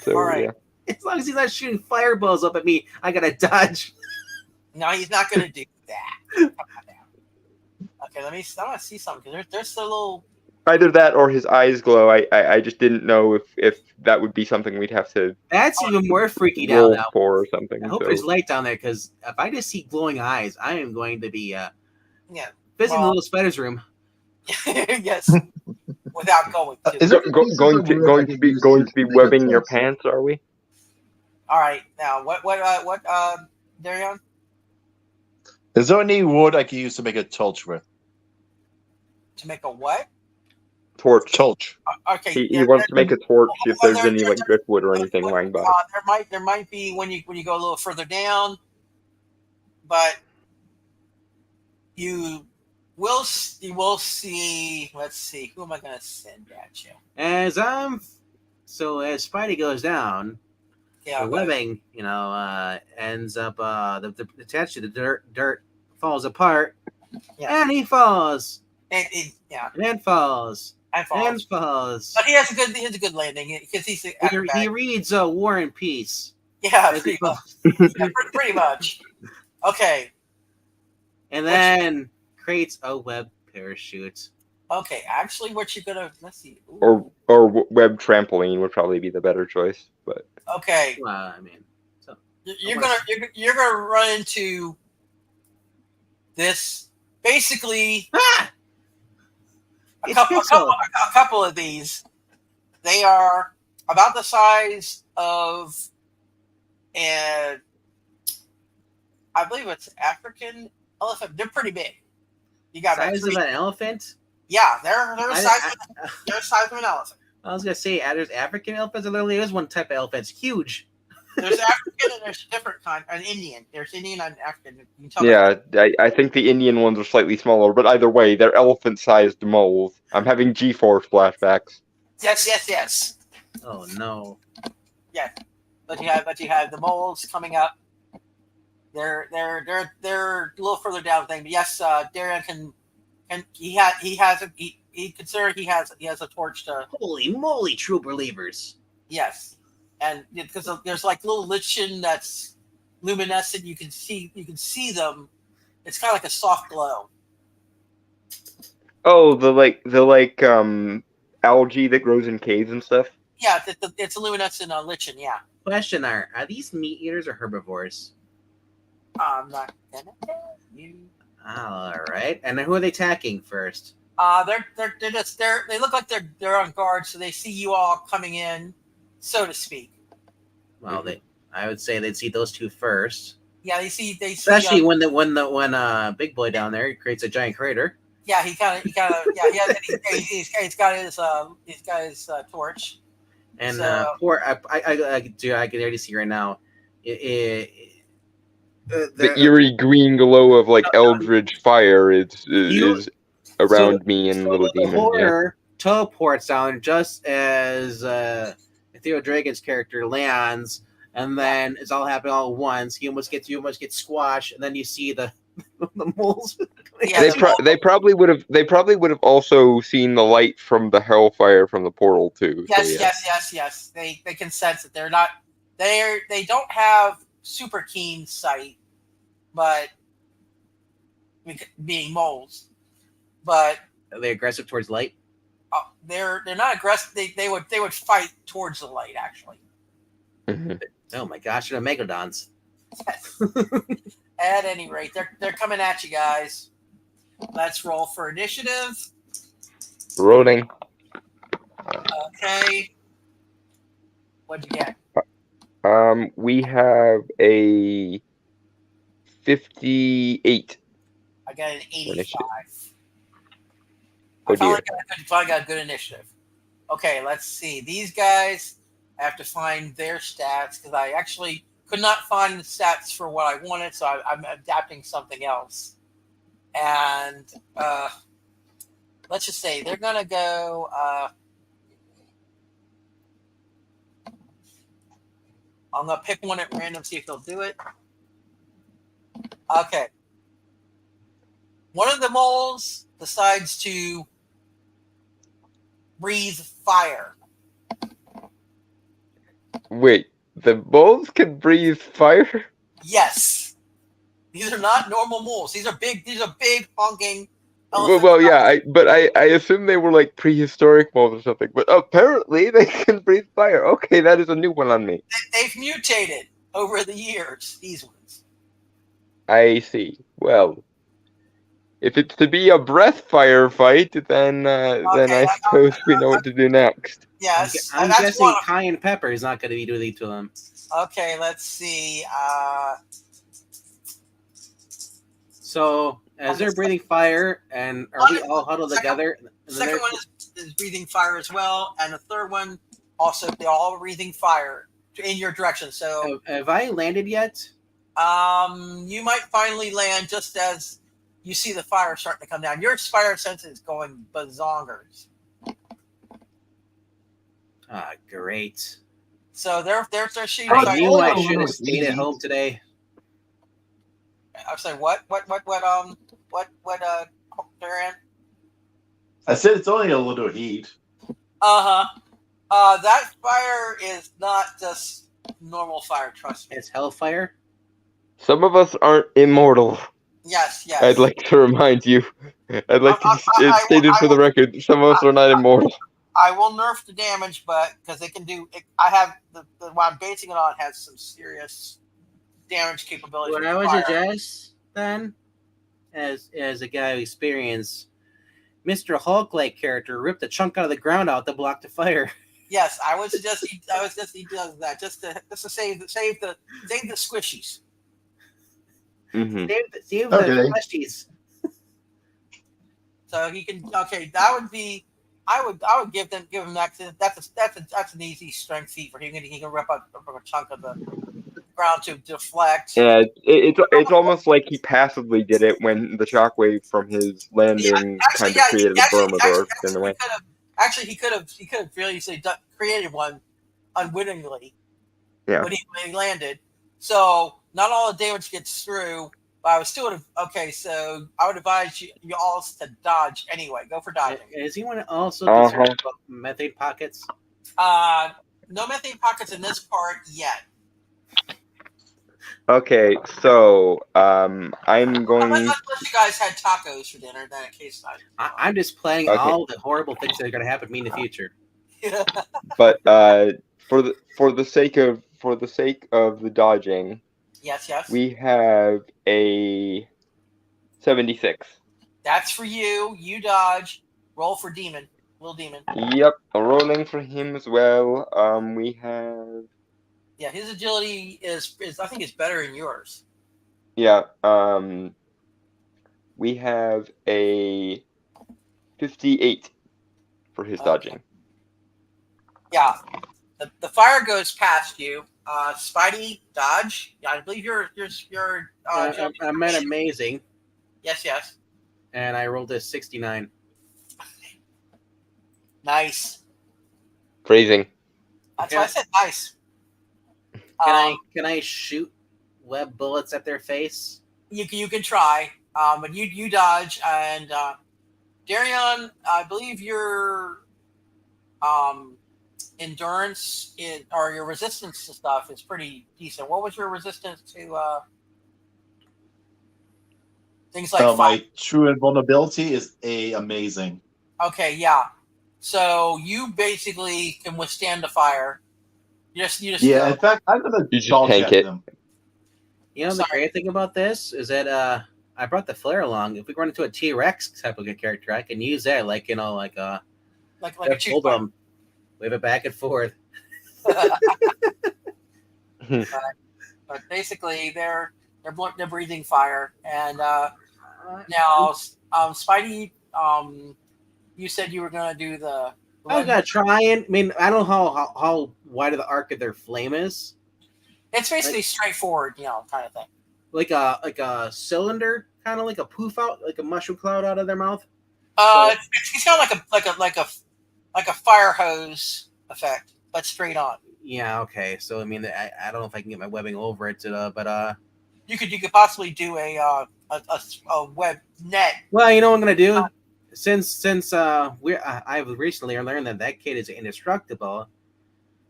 So, all right. Yeah. As long as he's not shooting fireballs up at me, I gotta dodge. No, he's not gonna do that. Okay, I want to see something because there's a little. Either that or his eyes glow. I just didn't know if that would be something we'd have to. That's even more freaky down now. Or something. I hope there's light down there because if I just see glowing eyes, I am going to be visiting the little spider's room. Yes. without going to. Is there Going to be webbing your pants? Are we? All right, now what Darion? Is there any wood I can use to make a torch with? To make a what? Torch. Torch. Okay, He wants to make a torch. If there's any like driftwood or anything lying by. There might be when you go a little further down, but you will see. Let's see, who am I going to send at you? As Spidey goes down, the webbing, ends up attached to the dirt falls apart, and he falls, and falls. And falls. But he has a good landing because he reads War and Peace. Yeah, pretty much. Okay. And then creates a web parachute. Okay, actually, what you're gonna let's see. Ooh. Or web trampoline would probably be the better choice, but okay. Well, I mean, so you're gonna run into this basically. A couple of these, they are about the size of, and I believe it's African elephant. They're pretty big. You got size of an elephant. Yeah, they're the size of an elephant. I was gonna say there's African elephants. There literally is one type of elephant. It's huge. There's African and there's a different kind. An Indian. There's Indian and African. Yeah, I think the Indian ones are slightly smaller, but either way, they're elephant-sized moles. I'm having G-Force flashbacks. Yes. Oh no. Yeah, but you have the moles coming up. They're a little further down the thing. But yes, Darian can he has a torch to. Holy moly, true believers! Yes. And because there's like little lichen that's luminescent, you can see them. It's kind of like a soft glow. Oh, the algae that grows in caves and stuff. Yeah, it's a luminescent lichen. Yeah. Question: Are these meat eaters or herbivores? I'm not gonna tell you. All right. And then who are they attacking first? They look like they're on guard, so they see you all coming in, so to speak. Well, I would say they'd see those two first. Yeah, they see especially when big boy down there creates a giant crater. Yeah, he's got his torch. And I can already see right now. The eerie green glow of like eldritch fire is around me and little demon. Horror teleports down just as Theo Dragon's character lands, and then it's all happening all at once. You almost get squashed, and then you see the moles. Yeah, they probably would have also seen the light from the hellfire from the portal too. Yes, so, yeah. yes. They can sense it. They don't have super keen sight, but being moles, but are they aggressive towards light? They're not aggressive. They would fight towards the light actually. Mm-hmm. Oh my gosh, they're megalodons. At any rate, they're coming at you guys. Let's roll for initiative. Rolling. Okay. What'd you get? We have a 58. I got an 85. Oh dear. I finally got a good initiative. Okay, let's see. These guys, I have to find their stats because I actually could not find the stats for what I wanted, so I'm adapting something else. And let's just say they're going to go... I'm going to pick one at random, see if they'll do it. Okay. One of the moles decides to breathe fire. Wait, the moles can breathe fire? Yes. These are not normal moles. These are big honking Well, yeah, I assume they were like prehistoric moles or something, but apparently they can breathe fire. Okay, that is a new one on me. They've mutated over the years, these ones. I see. Well, If it's to be a breath firefight, then I suppose we know what to do next. Yes, I'm that's guessing one. cayenne pepper is not going to be doing to them. Okay, let's see. So as they're breathing fire, and are we all huddled together? The second one is breathing fire as well, and the third one also, they're all breathing fire in your direction. So have I landed yet? You might finally land just as you see the fire starting to come down. Your fire sense is going bazonkers. Ah, great. So they're shooting I fire. knew I should have stayed at home today. I'm sorry. What? Darian? I said it's only a little heat. That fire is not just normal fire. Trust me. It's hellfire. Some of us aren't immortal. Yes. I'd like to remind you. I'd like to stated for the record. Some of us are not immortal. I will nerf the damage, but because they can do. I have the what I'm basing it on has some serious damage capability. What I would suggest then, as a guy who experienced, Mr. Hulk-like character ripped a chunk out of the ground out to block the fire. Yes, I would suggest he does that just to save the squishies. Mm-hmm. Save the fleshies. So he can. Okay, that would be. I would give him that. That's an easy strength feat for him. He can rip up a chunk of the ground to deflect. Yeah, it's almost like he passively did it when the shockwave from his landing kind of created a berm in the way. He could have really easily created one unwittingly. Yeah. When he landed, so not all the damage gets through. But I would still so I would advise you all to dodge anyway. Go for dodging. Is anyone also concerned about methane pockets? No methane pockets in this part yet. Okay, so I'm going. Unless you guys had tacos for dinner, then in case I'm just planning all the horrible things that are going to happen to me in the future. But for the sake of the dodging. Yes. We have a 76. That's for you. You dodge. Roll for demon. Little demon. Yep, rolling for him as well. We have. Yeah, his agility is I think it's better than yours. Yeah. We have a 58 for his dodging. Yeah. The fire goes past you. Spidey, dodge. Yeah, I believe you're. I'm at amazing. Yes. And I rolled a 69. Nice. Phrasing. That's why I said nice. Can I shoot web bullets at their face? You can try. But you dodge, and Darion, I believe your endurance or your resistance to stuff is pretty decent. What was your resistance to things like my true invulnerability is amazing. Okay, yeah. So you basically can withstand the fire. You just yeah. In fact, I'm gonna tank it. them. You know, the great thing about this is that I brought the flare along. If we run into a T-Rex type of a character, I can use that like a bulldog. Wave it back and forth. But basically, they're breathing fire, and now Spidey, you said you were gonna do the. I was gonna try and. I mean, I don't know how wide of the arc of their flame is. It's basically straightforward, kind of thing. Like a cylinder, kind of like a poof out, like a mushroom cloud out of their mouth. It's kind of like a fire hose effect, but straight on. Yeah. Okay. So I mean, I don't know if I can get my webbing over it, but you could possibly do a web net. Well, you know what I'm gonna do. Since I've recently learned that kid is indestructible.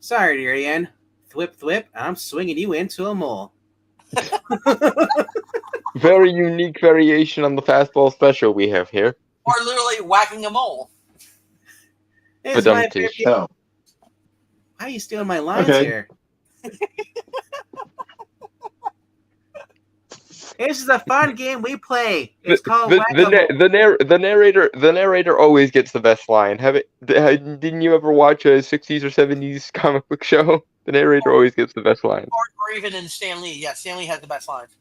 Sorry, dear Ian. Thwip, I'm swinging you into a mole. Very unique variation on the fastball special we have here. Or literally whacking a mole. It's my favorite. Why are you stealing my lines here? This is a fun game we play. It's called the, Whack-A-Mole. the narrator always gets the best line. Didn't you ever watch a 60s or 70s comic book show? The narrator always gets the best line. Or even in Stan Lee. Yeah, Stan Lee has the best lines.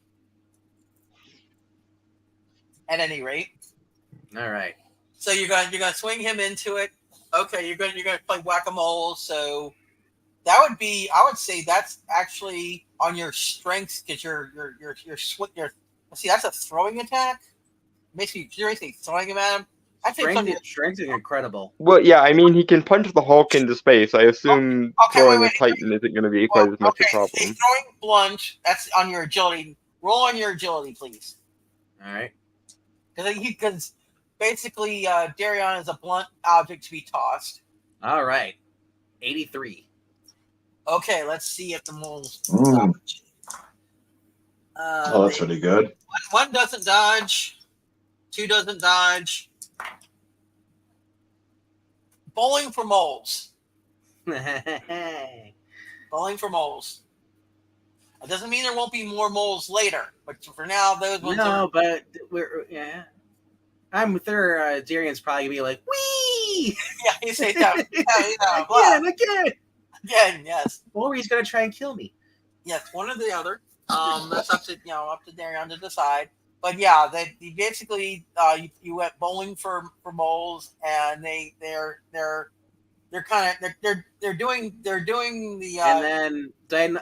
At any rate. All right. So you're gonna swing him into it. Okay, you're gonna play whack-a-mole. So that would be, I would say that's actually on your strengths because your see, that's a throwing attack. Basically, you're basically throwing him at him. I think Strength is incredible. Well, yeah, I mean, he can punch the Hulk into space. I assume throwing a Titan isn't going to be quite as much a problem. Throwing lunge, that's on your agility. Roll on your agility, please. All right. Because basically, Darion is a blunt object to be tossed. All right. 83. Okay, let's see if the moles dodge. That's pretty good. One doesn't dodge. 2 doesn't dodge. Bowling for moles. Bowling for moles. It doesn't mean there won't be more moles later, but for now, those ones are... but I'm sure Darion's probably gonna be like, wee! Yeah, he says that. Again, yes. Or he's gonna try and kill me. Yes, one or the other. That's up to Darion to decide. But yeah, they basically you went bowling for moles, and they're doing the. And then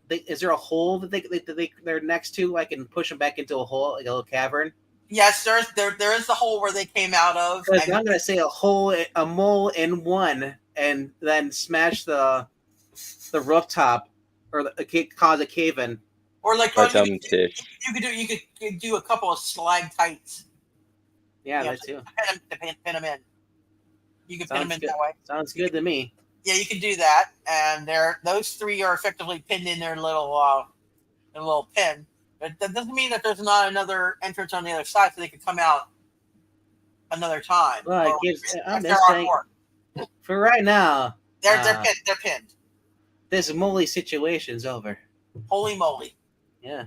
is there a hole that they're next to? I can push them back into a hole, like a little cavern. Yes, there is the hole where they came out of. I'm gonna say a mole in one, and then smash the rooftop, or cause a cave in. Or like you could do a couple of stalactites. Yeah, that too. To pin them in. You can pin them in that way. Sounds good to me. Yeah, you can do that, and those 3 are effectively pinned in their little pin. But that doesn't mean that there's not another entrance on the other side, so they could come out another time. Well, I'm just saying. For right now, they're pinned. This moly situation's over. Holy moly! Yeah.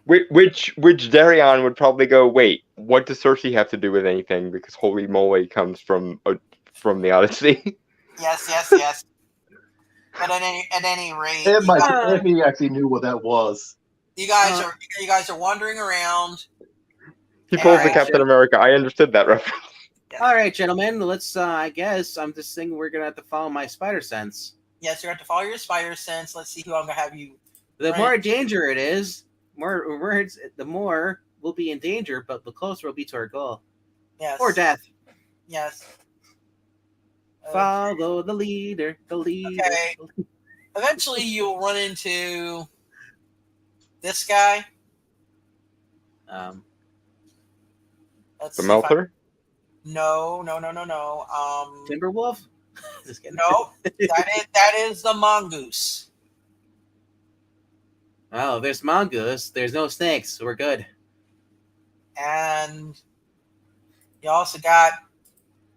Which Darion would probably go, wait, what does Cersei have to do with anything? Because holy moly comes from the Odyssey. Yes. But at any rate, if he actually knew what that was. You guys are wandering around. He pulls the Captain America. I understood that reference. Yeah. All right, gentlemen. Let's. I guess I'm just thinking we're gonna have to follow my spider sense. Yes, you have to follow your spider sense. Let's see who I'm gonna have you. The more danger it is, the more we'll be in danger, but the closer we'll be to our goal. Yes. Or death. Yes. Follow the leader. The leader. Okay. Eventually, you'll run into this guy. The Melter? No. Timberwolf? No, that is the mongoose. Oh, there's mongoose. There's no snakes. So we're good. And you also got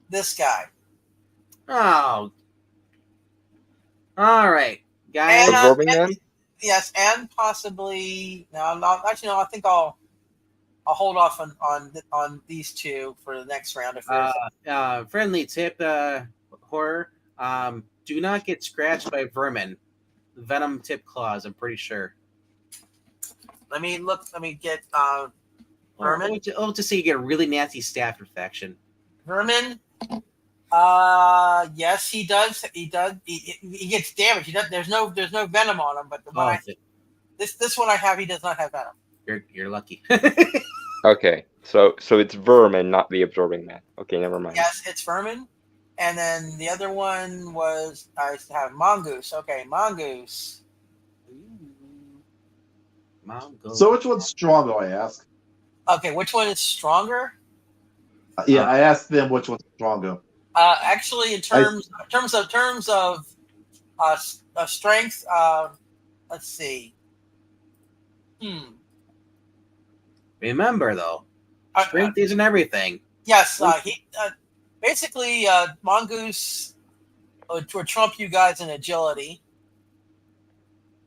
this guy. Oh. All right, guys. Absorbing Man? Yes, and possibly no. Actually, no. I think I'll hold off on these 2 for the next round. If friendly tip, horror. Do not get scratched by vermin. Venom tip claws. I'm pretty sure. Let me look. Let me get vermin. To see you get a really nasty staph infection. Vermin. Yes, he does. He gets damaged. There's no venom on him. But this one I have, he does not have venom. You're lucky. Okay, so it's vermin, not the absorbing man. Okay, never mind. Yes, it's vermin. And then the other one was I have mongoose. Okay, mongoose. Mongoose. So which one's stronger? I ask. Okay, which one is stronger? Yeah, I asked them which one's stronger. Actually, in terms of strength, let's see. Remember though, strength isn't everything. Yes, he basically mongoose would trump you guys in agility,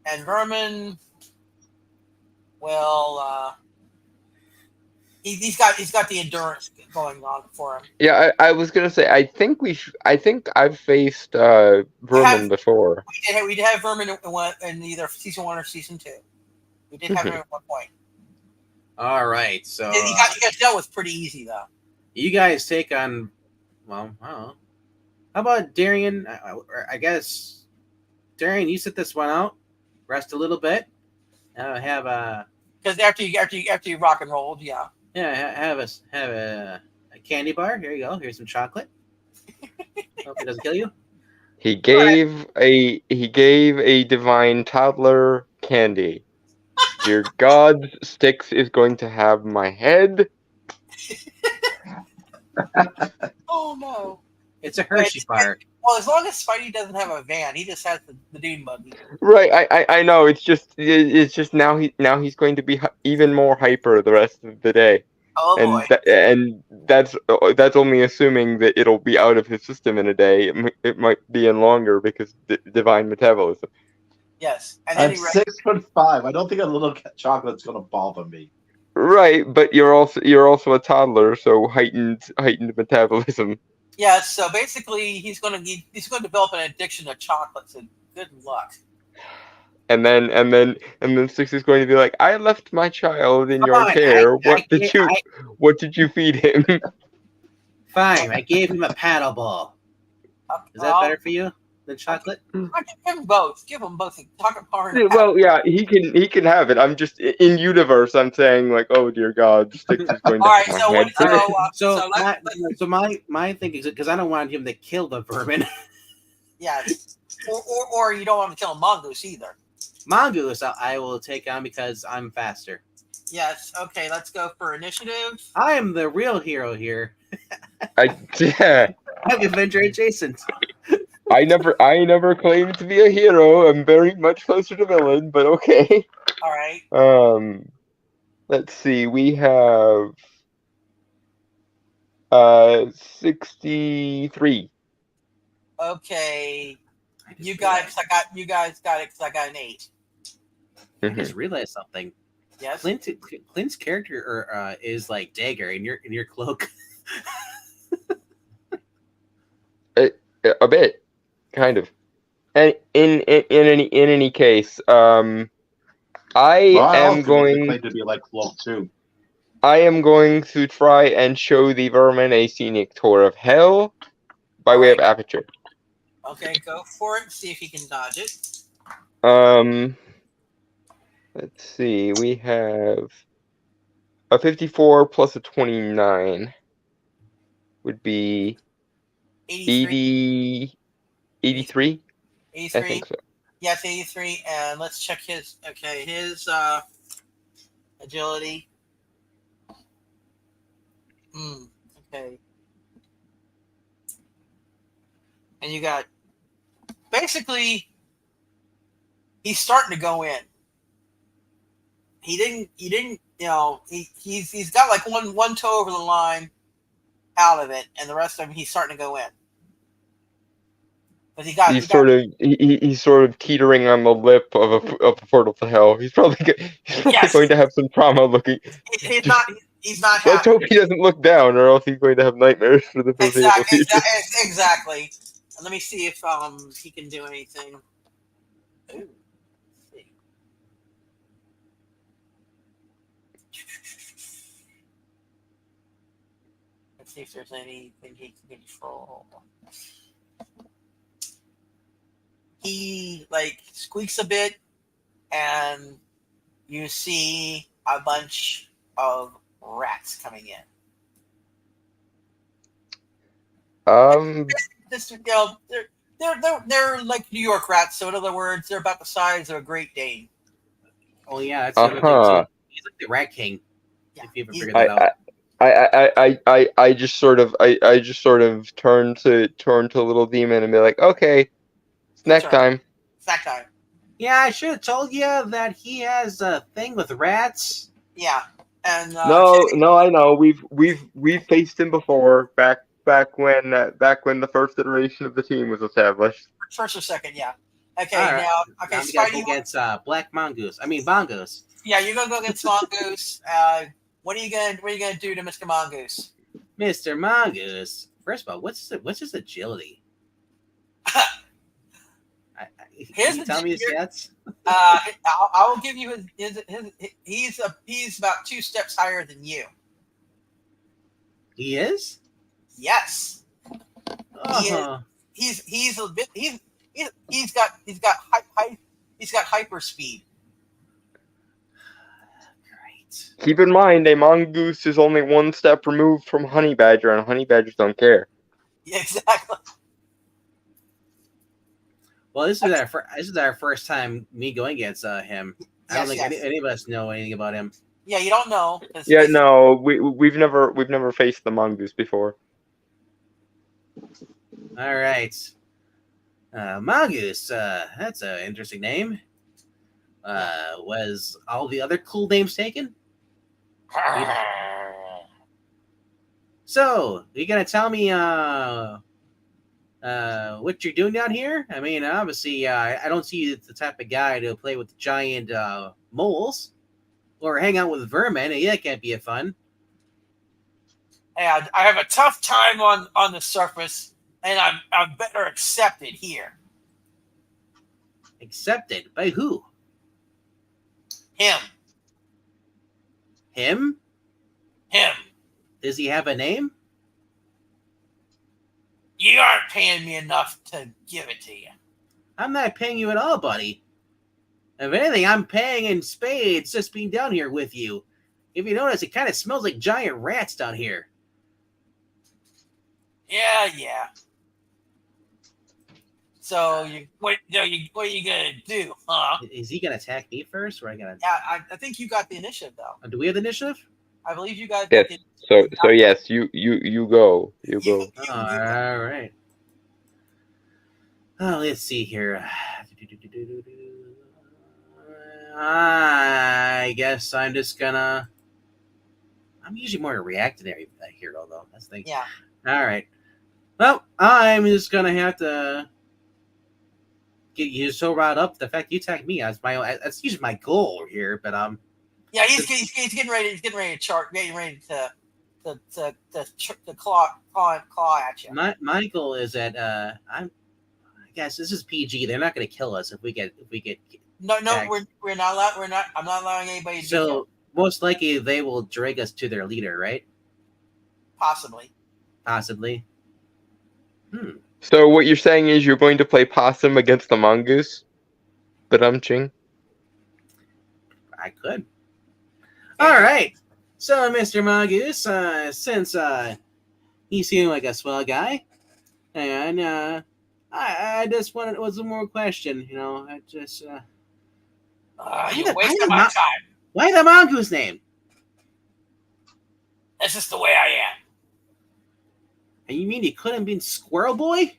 and vermin. will. He's got the endurance going on for him. Yeah, I was gonna say I think I've faced Vermin before. We did have Vermin in either season 1 or season 2. We did have him at one point. All right, so He got dealt with pretty easy though. You guys take on. Well, I don't know. How about Darian? I guess Darian, you sit this one out, rest a little bit, have a. Because after you rock and rolled, yeah. Yeah, have a candy bar. Here you go. Here's some chocolate. Hope it doesn't kill you. He gave a divine toddler candy. Dear God, Styx is going to have my head. Oh no! It's a Hershey bar. Well, as long as Spidey doesn't have a van, he just has the Dune buggy. Right, I know. It's just now he's going to be even more hyper the rest of the day. Oh boy! And that's only assuming that it'll be out of his system in a day. It might be in longer because divine metabolism. Yes, and then I'm 6'5". I don't think a little chocolate's gonna bother me. Right, but you're also a toddler, so heightened metabolism. Yeah, so basically he's going to develop an addiction to chocolates, and good luck. And then Styx is going to be like, I left my child in your care. What did you feed him? Fine, I gave him a paddle ball. Is that better for you than chocolate? Give them both. Give them both. Chocolate bar. Well, yeah, he can have it. I'm just in universe. I'm saying like, oh dear God, Styx is going to have my head. So my thing is because I don't want him to kill the vermin. Yes, or you don't want to kill a mongoose either. Mongoose, I will take on because I'm faster. Yes. Okay. Let's go for initiative. I am the real hero here. Yeah. I'm Avenger adjacent. I never claimed to be a hero. I'm very much closer to villain, but okay. All right. Let's see. We have 63. Okay. You guys got it because I got an 8. I just realized something. Yes. Clint's character is like Dagger in your cloak. A bit, kind of. And in any case, I am going to be like cloak too. I am going to try and show the vermin a scenic tour of hell by way of aperture. Okay, go for it. See if he can dodge it. Let's see. We have a 54 plus a 29 would be 83. 83? 83? I think so. Yes, 83. And let's check his agility. Okay. And you got basically he's starting to go in. He didn't he's got like one toe over the line out of it, and the rest of him he's starting to go in. But he's sort of teetering on the lip of a portal to hell. He's probably going to have some trauma looking. He's not happy. Let's hope he doesn't look down, or else he's going to have nightmares for the foreseeable future. Exactly. Let me see if he can do anything. Ooh. Let's see if there's anything he can control. He squeaks a bit, and you see a bunch of rats coming in. They're like New York rats. So in other words, they're about the size of a Great Dane. Oh yeah, that's the other thing. So he's like the Rat King. Yeah. If you ever figured that out. I just sort of turn to Little Demon and be like, okay, snack time. Snack time. Yeah, I should have told you that he has a thing with rats. Yeah, and no, I know we've faced him before back when the first iteration of the team was established. First or second, yeah. Okay, All right. now, okay, Now we gotta go Spidey. against Black Mongoose. I mean Bongos. Yeah, you're gonna go against Mongoose. What are you gonna do to Mr. Mongoose? Mr. Mongoose. First of all, what's his agility? Can you tell me his stats? I will give you his he's about 2 steps higher than you. He is? Yes. Oh. He's a bit he's got hyper speed. Great. Keep in mind, a mongoose is only 1 step removed from honey badger, and honey badgers don't care. Yeah, exactly. Well, this is our first time me going against him. I don't think any of us know anything about him. Yeah, you don't know. Yeah, no, we've never faced the mongoose before. All right. Mongoose, that's an interesting name. Was all the other cool names taken? So, you gonna tell me what you're doing down here? I mean, obviously, I don't see you the type of guy to play with giant moles or hang out with vermin. Yeah, that can't be fun. Hey, I have a tough time on the surface, and I'm better accepted here. Accepted by who? Him. Him? Him. Does he have a name? You aren't paying me enough to give it to you. I'm not paying you at all, buddy. If anything, I'm paying in spades just being down here with you. If you notice, it kind of smells like giant rats down here. Yeah. So what are you gonna do, huh? Is he gonna attack me first, or I gonna? Yeah, I think you got the initiative though. Do we have the initiative? I believe you guys. Yes. So yes, you go. You go. All right. Oh, let's see here. I guess I'm just gonna. I'm usually more a reactionary hero, though. That's the thing. Yeah. All right. Well, I'm just gonna have to get you so riled up. The fact you attacked me, that's usually my goal here. But Yeah, he's getting ready. He's getting ready to charge. Getting ready to claw at you. My goal is that I guess this is PG. They're not going to kill us if we get. No, attacked. we're not allowed. I'm not allowing anybody to. So most likely they will drag us to their leader, right? Possibly. So what you're saying is you're going to play possum against the mongoose? Ching. I could. All right. So, Mr. Mongoose, since he seemed like a swell guy, and I just wanted was one more question. You know, I just You're wasting my time. Why the mongoose name? That's just the way I am. And you mean he couldn't have been Squirrel Boy?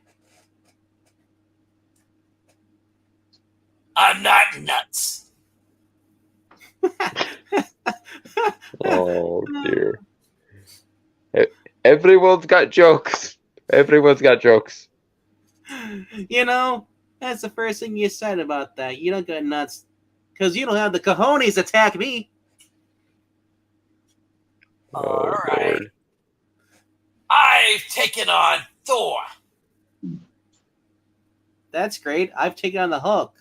I'm not nuts. Oh dear. Everyone's got jokes. You know, that's the first thing you said about that. You don't go nuts because you don't have the cojones to attack me. All right. Lord. I've taken on Thor. That's great. I've taken on the Hulk.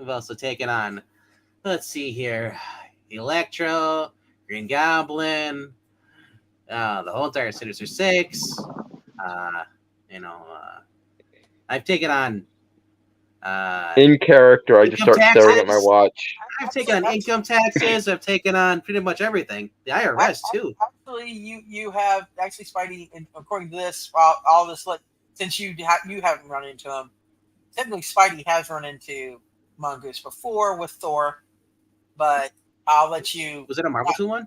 I've also taken on, let's see here, Electro, Green Goblin, the whole entire Sinister Six. I've taken on. In character, I just start staring at my watch. I've taken on income taxes. I've taken on pretty much everything. The IRS too. Actually, you have actually Spidey. According to this, all this since you haven't run into him, technically Spidey has run into Mongoose before with Thor, but I'll let you. Was it a Marvel 2 one?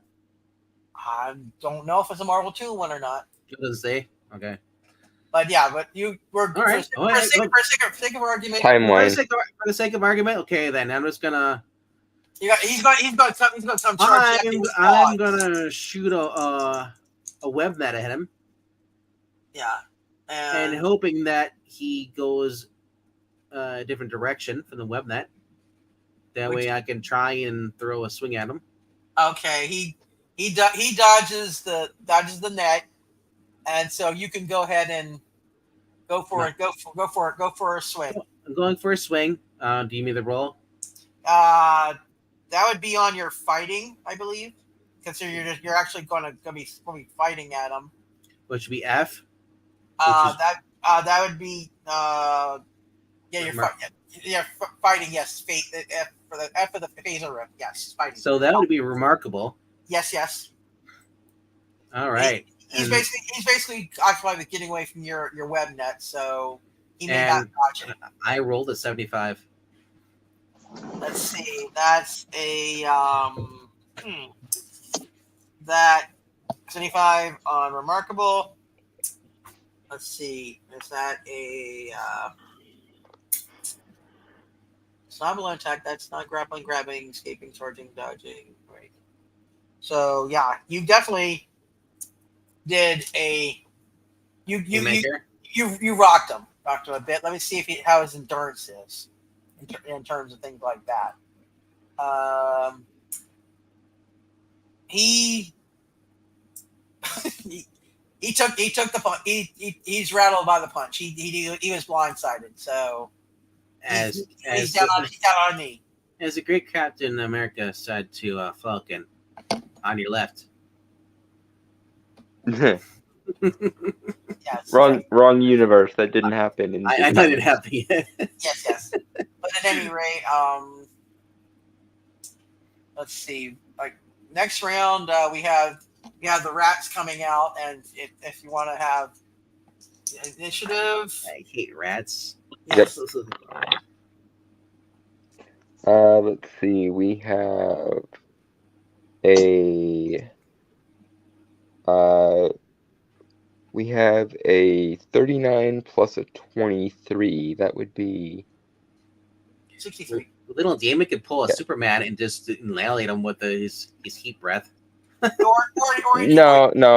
I don't know if it's a Marvel 2 one or not. It doesn't say. Okay. But yeah, but for the sake of argument, timeline. For the sake of argument, okay, then I'm just gonna. He's got some charge. I'm gonna shoot a web net at him. Yeah, and hoping that he goes a different direction from the webnet. That way I can try and throw a swing at him. Okay, he dodges the net, and so you can go ahead and go for it. Go for a swing. I'm going for a swing. Do you give me the roll? That would be on your fighting, I believe. Consider you're actually going to be fighting at him. Which would be F. That would be you're fighting. Yes, F for the phaser rip. Yes, fighting. So that would be remarkable. Yes. All right. He's basically occupied with getting away from your web net, so he may not dodge it. I rolled a 75. Let's see. That's a that 75 on remarkable. Let's see. Is that a it's not a blow attack? That's not grappling, grabbing, escaping, charging, dodging. Right. So yeah, you definitely did a you rocked him a bit. Let me see how his endurance is in terms of things like that. He took the punch. He's rattled by the punch. He was blindsided. So he's down on a knee. As a great Captain America said to Falcon, on your left. Yes. Wrong universe. That didn't happen. I know it didn't happen yet. Yes. But at any rate, let's see. Like next round, we have the rats coming out, and if you want to have initiative, I hate rats. Yes. Let's see. We have a 39 plus a 23. That would be 63. Little Damon could pull a Superman and just annihilate him with his heat breath. No,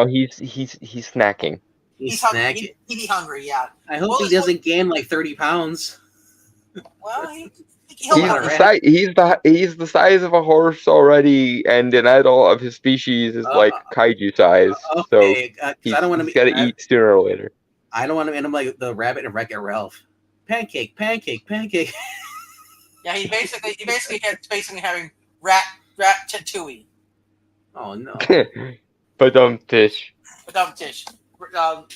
he's snacking. He's snacking. He'd be hungry, yeah. I hope he doesn't gain like 30 pounds. Well, he's the size of a horse already, and an adult of his species is like kaiju size. Okay, so he's got to eat sooner or later. I don't want to end him like the rabbit and Wreck-It Ralph. Pancake. Yeah, he basically having rat tatooey. Oh no. Badum-tish. Little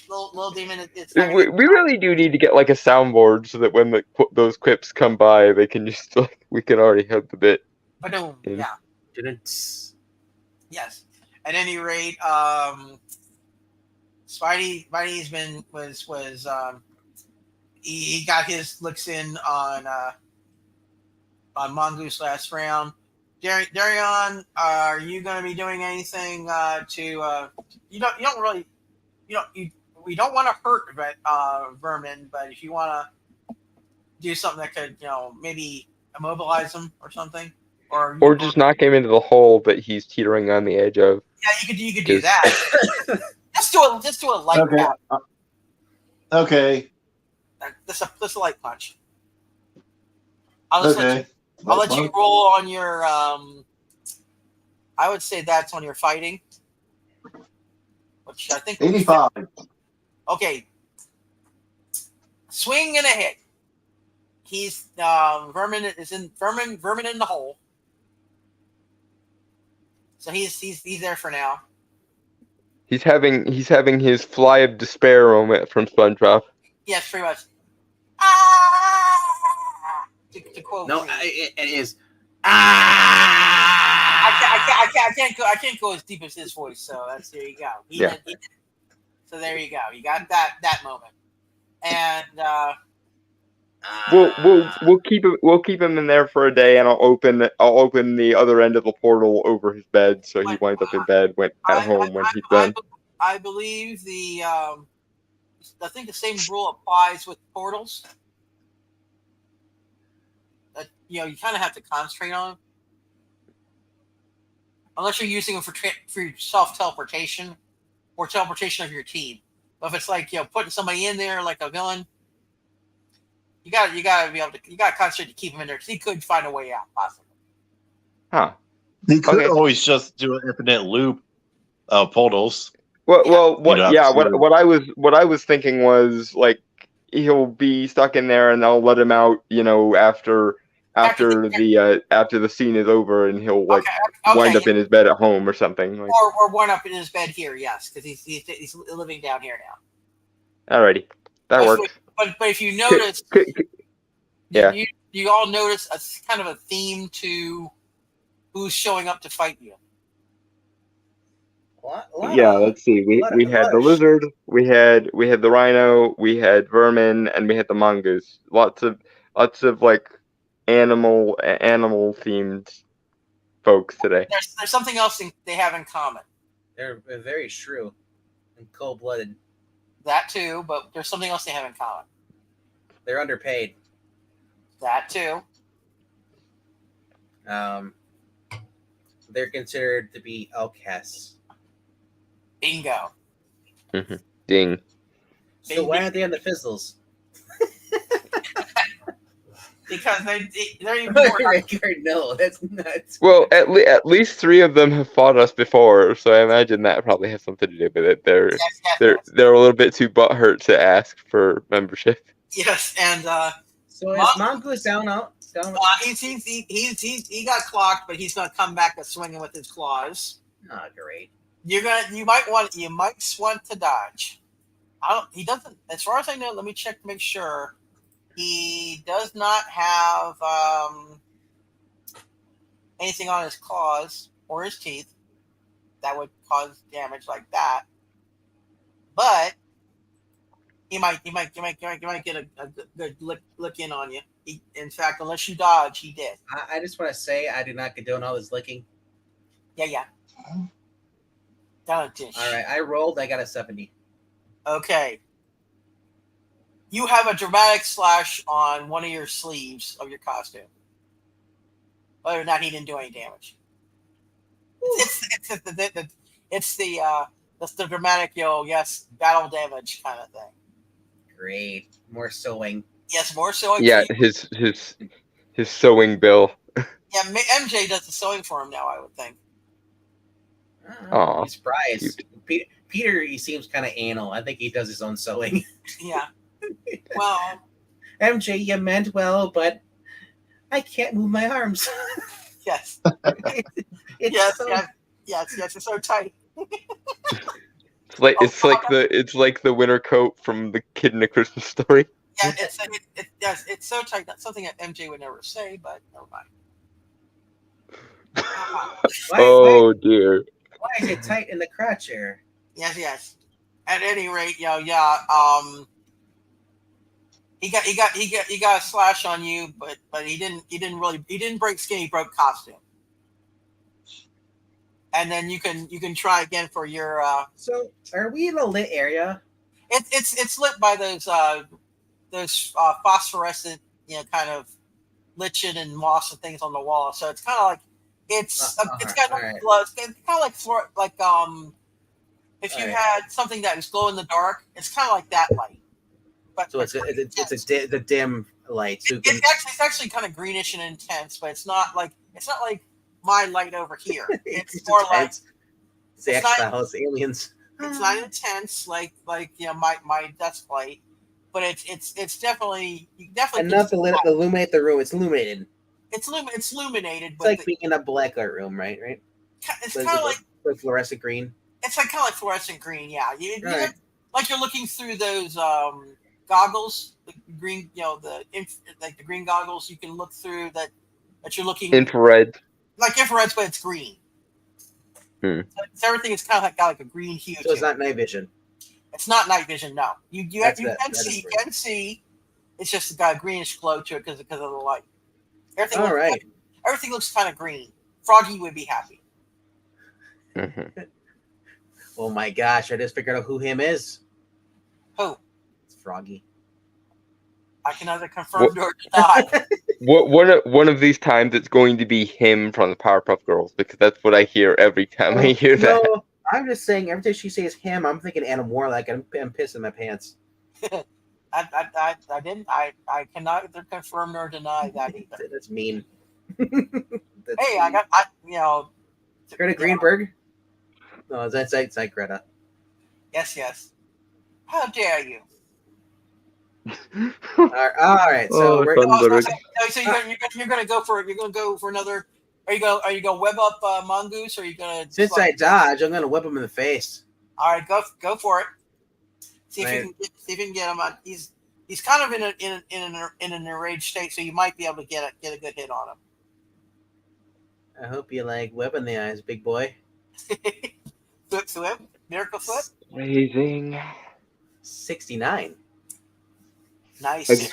demon. We really do need to get like a soundboard so that when those quips come by, they can just we can already have the bit. Badum. Yeah. Yes. At any rate, Spidey's been was he got his looks in on Mongoose last round. Darion, are you going to be doing anything we don't want to hurt Vermin, but if you want to do something that could, maybe immobilize him or something, or just knock him into the hole that he's teetering on the edge of. Yeah, you could do that. Just do a light punch. Okay. Just a light punch. I'll let you roll on your. I would say that's on your fighting, which I think 85. Okay. Swing and a hit. He's Vermin in the hole. So he's there for now. He's having his fly of despair moment from SpongeBob. Yes, pretty much. To quote. No, it is. I can't go as deep as his voice. So there you go. So there you go. You got that moment, and we'll keep him in there for a day, and I'll open the other end of the portal over his bed, so he winds up in bed when he's done. I believe I think the same rule applies with portals. That you kind of have to concentrate on them. Unless you're using them for self-teleportation or teleportation of your team. But if it's like, putting somebody in there like a villain, You got to be able to. You got to concentrate to keep him in there because he could find a way out, possibly. Huh. They could Okay. always just do an infinite loop portals. Well, You don't have to- what I was thinking was like he'll be stuck in there, and I'll let him out, after the scene is over, and he'll like wind up in his bed at home or something. Like, or wind up in his bed here, yes, because he's living down here now. alrighty, that works. But if you notice, yeah, you all notice a kind of a theme to who's showing up to fight you. Yeah, let's see. We had the lizard, we had the rhino, we had vermin, and we had the mongoose. Lots of like animal themed folks today. There's something else they have in common. They're very shrew and cold-blooded. That too, but there's something else they have in common. They're underpaid. That too. They're considered to be outcasts. Bingo. Mm-hmm. Ding. So why aren't they on the Fizzles? Because they're even more. No, that's nuts. Well, at least 3 of them have fought us before, so I imagine that probably has something to do with it. They're a little bit too butthurt to ask for membership. Yes, and so is Mongoose down out? He got clocked, but he's gonna come back swinging with his claws. Oh, great. You might want to dodge. He doesn't, as far as I know. Let me check to make sure. He does not have anything on his claws or his teeth that would cause damage like that. But he might get a good lick in on you. In fact, unless you dodge, he did. I just want to say I do not condone all this licking. Yeah. All right, I rolled. I got a 70. Okay. You have a dramatic slash on one of your sleeves of your costume. Other than that, he didn't do any damage. It's the dramatic, yes, battle damage kind of thing. Great. More sewing. Yes, more sewing. Yeah, his sewing bill. Yeah, MJ does the sewing for him now, I would think. Oh, surprised. Peter, he seems kind of anal. I think he does his own sewing. Yeah. Well, MJ, you meant well, but I can't move my arms. Yes. It's so tight. It's like the winter coat from the Kid in a Christmas Story. Yeah, it's so tight. That's something that MJ would never say, but never mind. Dear. Why is it tight in the crotch area? Yes. At any rate, he got a slash on you, but he didn't break skin. He broke costume. And then you can try again for your. So are we in a lit area? It's lit by those phosphorescent, kind of lichen and moss and things on the wall. So it's kind of like it's kind of like if you had something that was glow in the dark, it's kind of like that light. But so it's the dim light. So it's actually kind of greenish and intense, but it's not like my light over here. It's more intense. Like X-Files, aliens. It's not intense like my desk light, but it's definitely enough to illuminate the room. It's illuminated. It's illuminated. It's like being in a blacklight room, right? It's kind of like fluorescent green. It's kind of like fluorescent green, yeah. Like you're looking through those goggles, the green, the green goggles. You can look through that you're looking infrared, like infrared, but it's green. So everything is kind of got like a green hue. So it's not night vision. It's not night vision. No, you can see. It's just got a greenish glow to it because of the light. Everything looks kind of green. Froggy would be happy. Mm-hmm. Oh my gosh! I just figured out who him is. Who? It's Froggy. I can either confirm or deny. One of these times it's going to be him from the Powerpuff Girls because that's what I hear every time I hear that. No, I'm just saying every time she says him, I'm thinking Adam Warlock. I'm pissing my pants. I didn't. I cannot either confirm nor deny that either. That's mean. Hey, Greta Greenberg? No, that's like Greta. Yes. How dare you? All right. So we're Thunder. So you're gonna go for another. Are you going web up Mongoose, or are you gonna? Since I dodge, I'm gonna whip him in the face. All right, go for it. See if you can get him on. He's kind of in an enraged state, so you might be able to get a good hit on him. I hope you like weapon the eyes, big boy. Flip, miracle flip. Amazing. 69. Nice. Okay.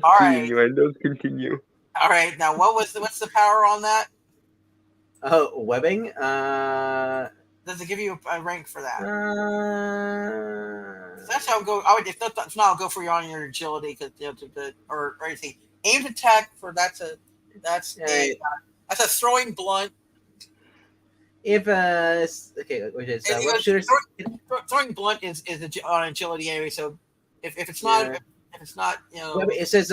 All The right. innuendos continue. All right. Now, what's the power on that? Oh, webbing. Does it give you a rank for that? Uh, That's how I would go. If not, I'll go for you on your agility or anything. Aimed attack for that's a throwing blunt. If okay, which is web shooters. Throwing blunt is on agility anyway. So if it's not It says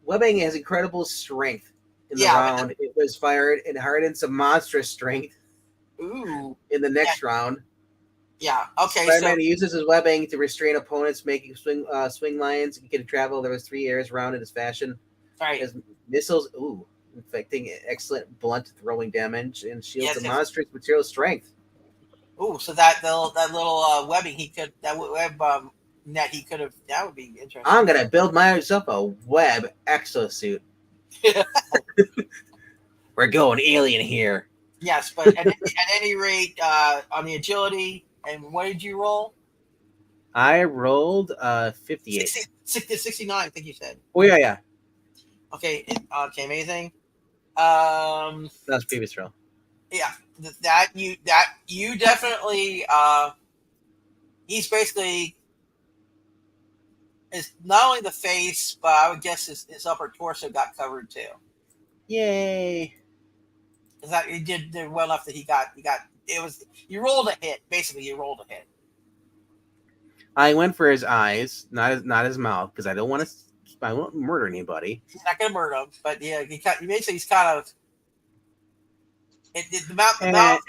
webbing has incredible strength in the round. It was fired and hardened some monstrous strength. Ooh. In the next round. Yeah. Okay. Spider-Man uses his webbing to restrain opponents, making swing lines. He can travel. There was 3 airs round in his fashion. Right. His missiles, inflicting excellent blunt throwing damage and shields a monstrous material strength. Ooh, so that little webbing net he could have. That would be interesting. I'm gonna build myself a web exosuit. We're going alien here. Yes, but at any rate, on the agility, and what did you roll? I rolled 58. 69, I think you said. Oh yeah. Okay, amazing. That was previous roll. Yeah, that you definitely. He's basically is not only the face, but I would guess his upper torso got covered too. Yay! Because that he did well enough that he got it was you rolled a hit. Basically, you rolled a hit. I went for his eyes, not his mouth, because I won't murder anybody. He's not gonna murder him, but yeah, basically he's kind of. The mouth,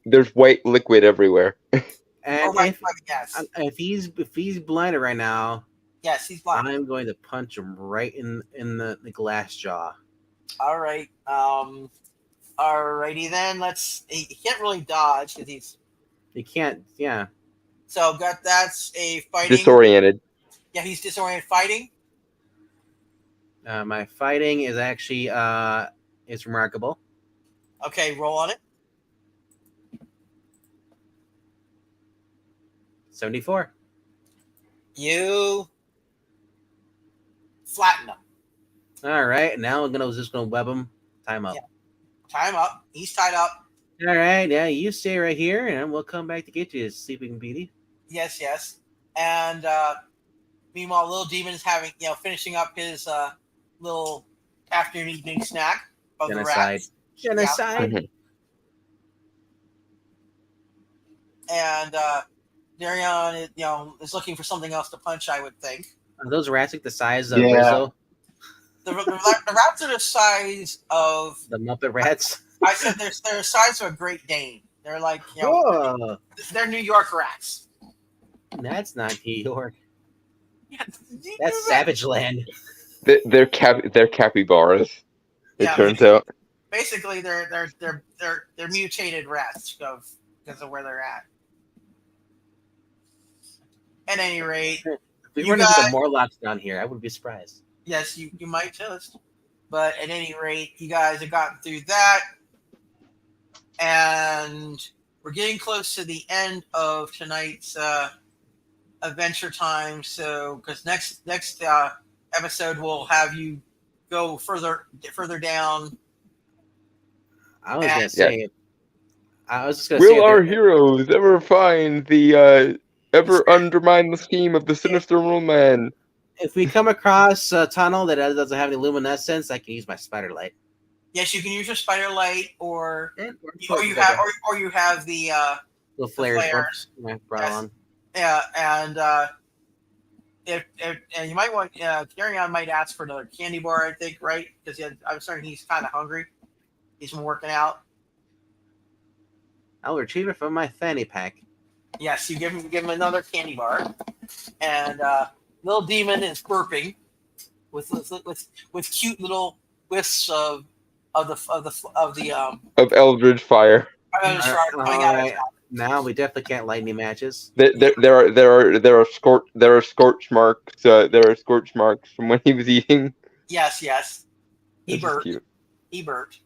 there's white liquid everywhere. And if he's blinded right now, yes, he's blinded. I'm going to punch him right in the glass jaw. All right. Alrighty then. He can't really dodge because he can't. Yeah. So that's a fighting. Disoriented. Yeah, he's disoriented fighting. My fighting is actually is remarkable. Okay, roll on it. 74. You flatten him. All right, now I'm just gonna web him. Time up. Yeah. Time up. He's tied up. All right, now you stay right here, and we'll come back to get you, Sleeping Beauty. Yes. And meanwhile, Little Demon is finishing up his little afternoon evening snack of Genocide. the rats. And Darion, is looking for something else to punch. I would think. Are those rats like the size of Rizzo? The rats are the size of the Muppet rats. I said they're the size of a Great Dane. They're like they're New York rats. That's not New York. That's Savage Land. They're capybaras. It turns out. Basically, they're mutated rats because of where they're at. At any rate, if we run into the Morlocks down here, I would be surprised. Yes, you might just. But at any rate, you guys have gotten through that. And we're getting close to the end of tonight's Adventure Time. So, because next episode we'll have you go further down. I was just going to say. Will our heroes ever find the ever undermine the scheme of the sinister man? If we come across a tunnel that doesn't have any luminescence, I can use my spider light. Yes, you can use your spider light, or And you have the the flares. flares. Brought Yes. on. Yeah, and if and you might want Carry-On might ask for another candy bar, I think, right? Because I'm certain he's kind of hungry. He's been working out. I'll retrieve it from my fanny pack. Yes, you give him another candy bar, and little demon is burping with cute little wisps of Eldritch fire. coming All out of his right. mouth. Now we definitely can't light any matches. There are scorch marks. There are scorch marks from when he was eating. Yes. He That's just burped. cute. He burped,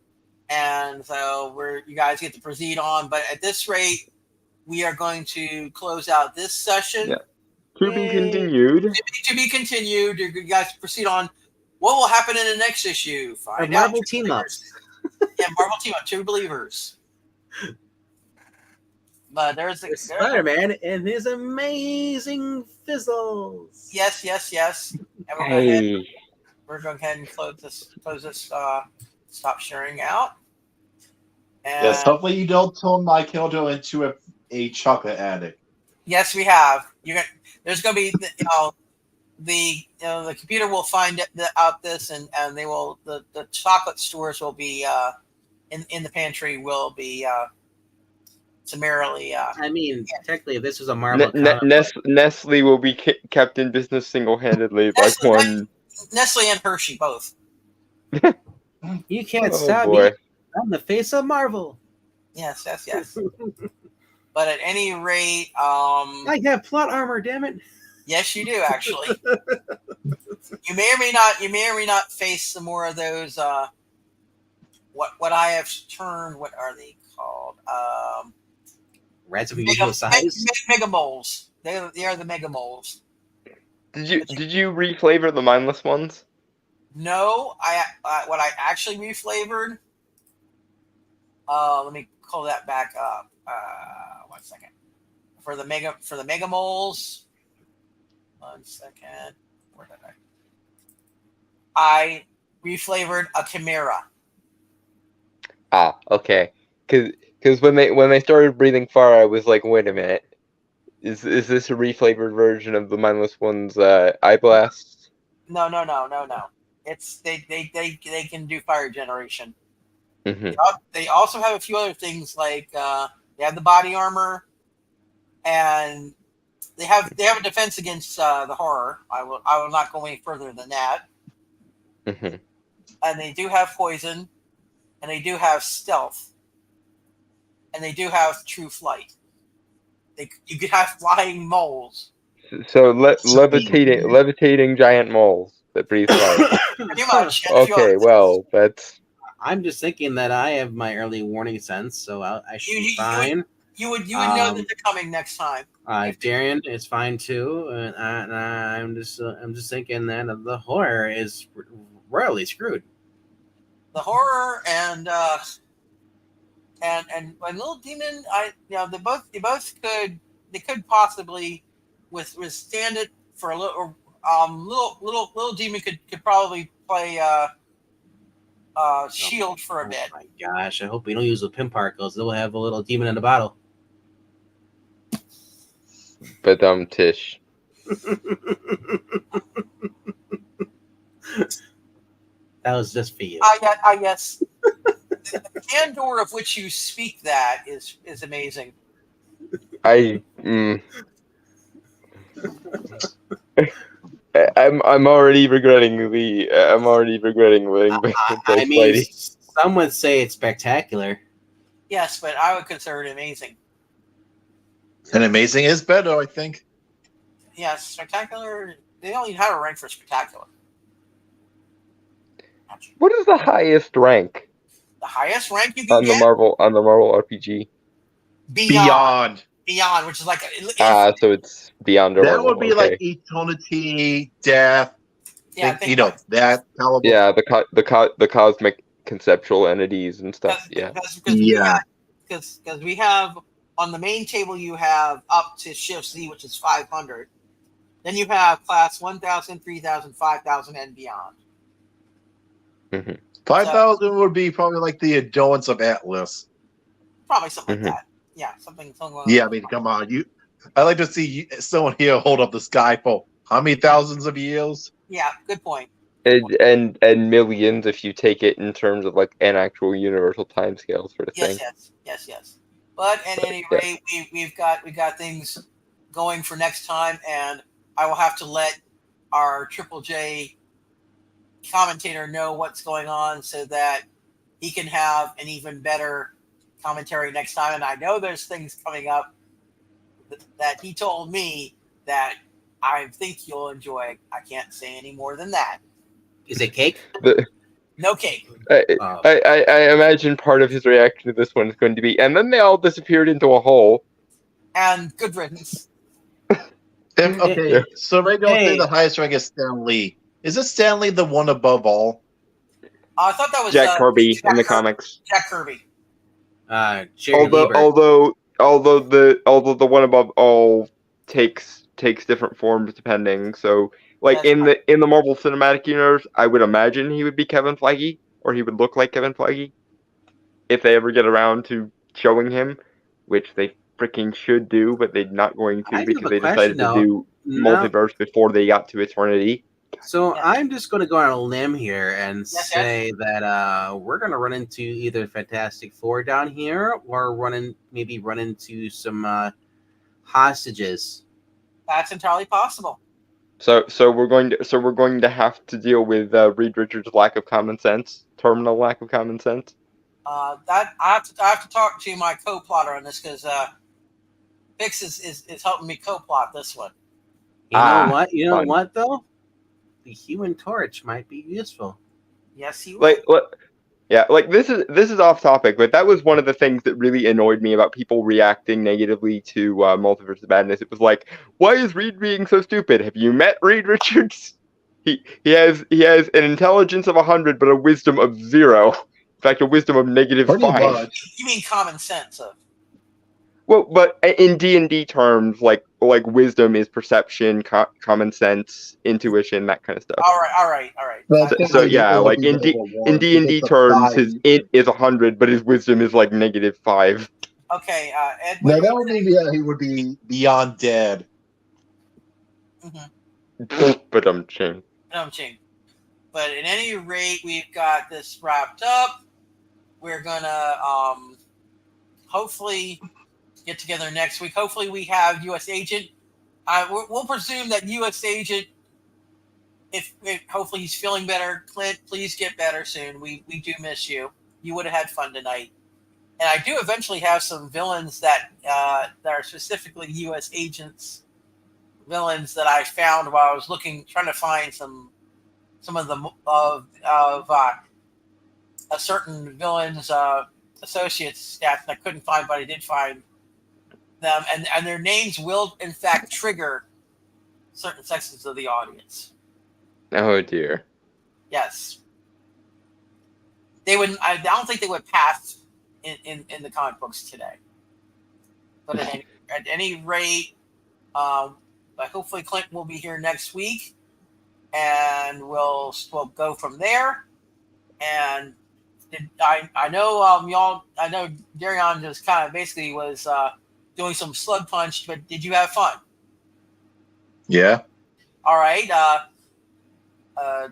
and so you guys get to proceed on. But at this rate, we are going to close out this session. Yeah. To be continued. To be continued. You guys proceed on. What will happen in the next issue? Find out. Marvel team ups. Yeah, Marvel team up. True believers. But there's Spider-Man and his amazing fizzles. Yes. And we're going ahead and close this. Stop sharing out. And Yes, hopefully you don't turn my Kyoto into a chocolate addict. yes, we have. There's going to be the computer will find out this, and they will the chocolate stores will be in the pantry will be summarily. I mean, technically, if this was a Marvel Nestle will be kept in business single-handedly by one. Nestle and Hershey both. You can't Oh, stop boy. me. I'm the face of Marvel. Yes. But at any rate, I have plot armor. Damn it! yes, you do actually. You may or may not face some more of those. What I have termed, what are they called? Rats of unusual size. Mega moles. They are the mega moles. Did you reflavor the mindless ones? No, what I actually reflavored. Let me call that back up. 1 second. For the mega moles. 1 second. Where did I reflavored a chimera. Ah, okay. Because when they started breathing fire, I was like, wait a minute. Is this a reflavored version of the mindless one's eye blasts? No. It's they can do fire generation. Mm-hmm. They also have a few other things like they have the body armor, and they have a defense against the horror. I will not go any further than that. Mm-hmm. And they do have poison, and they do have stealth, and they do have true flight. You could have flying moles. So levitating giant moles that breathe fire. Pretty much. Okay, well, that's. I'm just thinking that I have my early warning sense, so I should be fine. You would know that they're coming next time. Darian is fine too, and I'm just thinking that the horror is royally screwed. The horror and Little Demon, they both could possibly withstand it for a little. Little Demon could probably play shield for a bit. Oh my gosh! I hope we don't use the pin particles. They'll have a little demon in the bottle. But Tish. That was just for you. Yes. The candor of which you speak that is amazing. I'm already regretting letting I mean, some would say it's spectacular. Yes, but I would consider it amazing. And amazing is better, I think. Yes, spectacular. They don't even have a rank for spectacular. What is the highest rank? The highest rank you can on get the Marvel RPG? Beyond, which is like so it's beyond. That would be like eternity, death. Yeah, that caliber. Yeah, the cosmic conceptual entities and stuff. Because we have on the main table you have up to Shift Z, which is 500. Then you have class 1,000, 3,000, 5,000, and beyond. Mm-hmm. 5,000 would be probably like the endurance of Atlas. Probably something like that. Yeah, something along Yeah, I mean, come on, I like to see someone here hold up the sky for how many thousands of years? Yeah, good point. And millions if you take it in terms of like an actual universal timescale sort of thing. Yes. But at any rate, we've got things going for next time, and I will have to let our Triple J commentator know what's going on so that he can have an even better commentary next time. And I know there's things coming up that he told me that I think you'll enjoy. I can't say any more than that. Is it cake? No cake. I imagine part of his reaction to this one is going to be, and then they all disappeared into a hole. And good riddance. Okay, so right now say the highest rank is Stan Lee. Is it Stan Lee the one above all? I thought that was Jack Kirby in the Kirby. comics. Jack Kirby. Although the one above all takes different forms depending. So like in the Marvel Cinematic Universe, I would imagine he would be Kevin Feige, or he would look like Kevin Feige if they ever get around to showing him, which they freaking should do, but they're not going to because they decided to do multiverse before they got to Eternity. So I'm just going to go on a limb here and say that we're going to run into either Fantastic Four down here, or run into some hostages. That's entirely possible. So we're going to have to deal with Reed Richards' lack of common sense, terminal lack of common sense. That I have to talk to my co-plotter on this because Fix is helping me co-plot this one. You know what? You know what though? The Human Torch might be useful. Yes, he will. Like this is off topic, but that was one of the things that really annoyed me about people reacting negatively to Multiverse of Madness. It was like, why is Reed being so stupid? Have you met Reed Richards? He has an intelligence of 100, but a wisdom of 0. In fact, a wisdom of -5. You mean common sense of? Well, but in D&D terms, like wisdom is perception, common sense, intuition, that kind of stuff. All right. So yeah, like in D&D terms, his int is 100, but his wisdom is like -5. Okay, Ed. No, that would mean he would be beyond dead. But I'm ching. But at any rate, we've got this wrapped up. We're gonna hopefully get together next week. Hopefully, we have U.S. Agent. We'll presume that U.S. Agent. If hopefully he's feeling better, Clint, please get better soon. We do miss you. You would have had fun tonight. And I do eventually have some villains that are specifically U.S. agents villains that I found while I was trying to find some of the a certain villain's associates stats, and I couldn't find, but I did find them, and their names will in fact trigger certain sections of the audience. Oh dear. Yes. They wouldn't. I don't think they would pass in the comic books today. But at any rate, hopefully Clint will be here next week, and we'll go from there. And I know y'all. I know Darion just kind of basically was doing some slug punch, but did you have fun? Yeah. All right.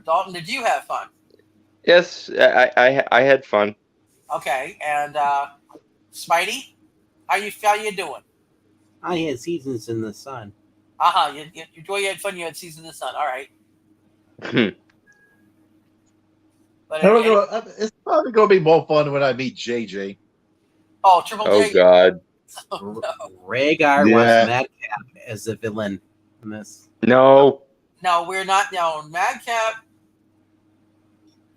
Dalton, did you have fun? Yes, I had fun. Okay, and Spidey, how you doing? I had Seasons in the Sun. You had fun. You had Seasons in the Sun. All right. But it's probably going to be more fun when I meet JJ. Oh, Triple J. Oh God. Oh, no. Rhaegar wants Madcap as the villain in this. No. No, we're not. No, Madcap.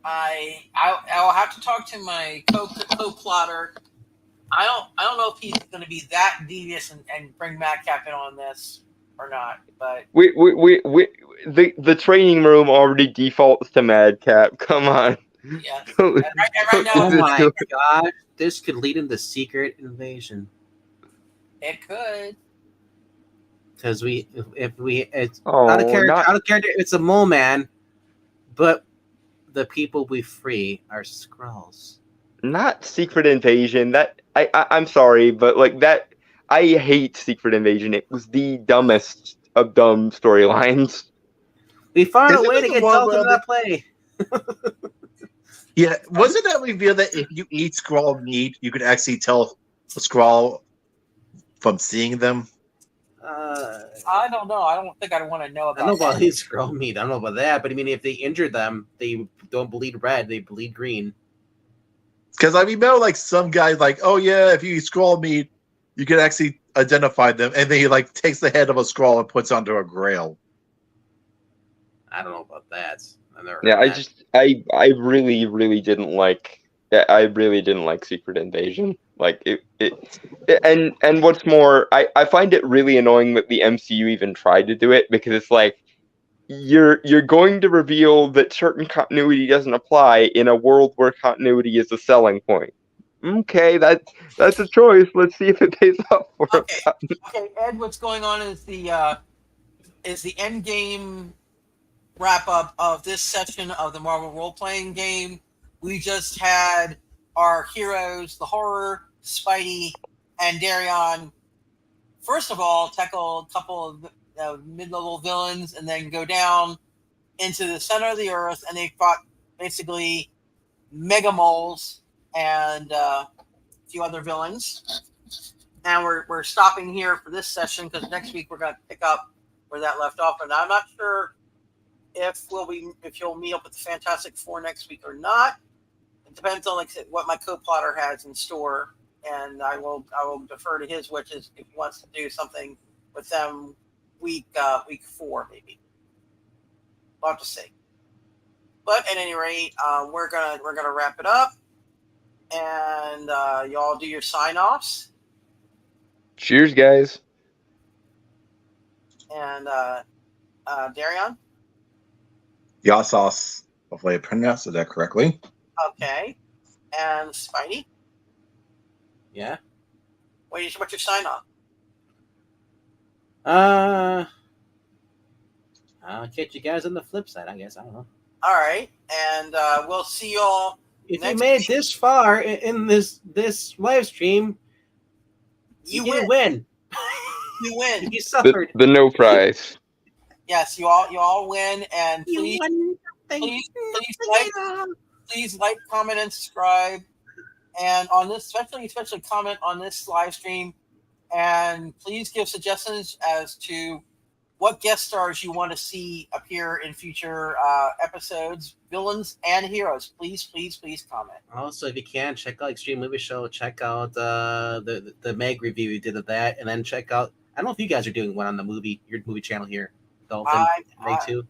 I'll have to talk to my co-plotter. I don't know if he's going to be that devious and bring Madcap in on this or not. But the training room already defaults to Madcap. Come on. Yeah. Right now, oh my God, this could lead into Secret Invasion. It could. Because it's out of character, it's a mole man, but the people we free are Skrulls. Not Secret Invasion. I'm sorry, but like that, I hate Secret Invasion. It was the dumbest of dumb storylines. We found a Isn't way it to the get one Dalton where to play. Yeah, wasn't that revealed that if you eat Skrull meat, you could actually tell a Skrull from seeing them? I don't know. I don't think I want to know I about know about that. these Skrull meat. I don't know about that, but I mean, if they injure them, they don't bleed red; they bleed green. Because I remember, like, some guys like, oh yeah, if you eat Skrull meat, you can actually identify them, and then he like takes the head of a Skrull and puts onto a Grail. I don't know about that. I've never Yeah, heard that. I really didn't like. Yeah, I really didn't like Secret Invasion. Like and what's more, I find it really annoying that the MCU even tried to do it, because it's like you're going to reveal that certain continuity doesn't apply in a world where continuity is a selling point. Okay, that's a choice. Let's see if it pays off for Okay, us. okay, Ed. What's going on is the end game wrap up of this session of the Marvel Role Playing Game. We just had our heroes, the Horror, Spidey, and Darion. First of all, tackle a couple of mid-level villains, and then go down into the center of the Earth, and they fought basically Mega Moles and a few other villains. And we're stopping here for this session because next week we're going to pick up where that left off. And I'm not sure if you'll meet up with the Fantastic Four next week or not. It depends on, like I said, what my co-plotter has in store, and I will defer to his wishes if he wants to do something with them week 4 maybe. We'll have to see. But at any rate, we're gonna wrap it up, and y'all do your sign-offs. Cheers, guys. And Darion, Yasas, hopefully I pronounced that correctly. okay, and Spidey. Yeah. What's your sign-off? I'll catch you guys on the flip side, I guess. I don't know. All right, and we'll see y'all If next you made week. it this far in this live stream, you didn't win. You win. You suffered. The no prize. Yes, you all win, and please like, comment, and subscribe. And on this, especially comment on this live stream, and please give suggestions as to what guest stars you want to see appear in future episodes, villains and heroes. Please comment. Also, if you can, check out Extreme Movie Show. Check out the Meg review we did of that, and then check out. I don't know if you guys are doing one on your movie channel here, Dolphin. Meg too.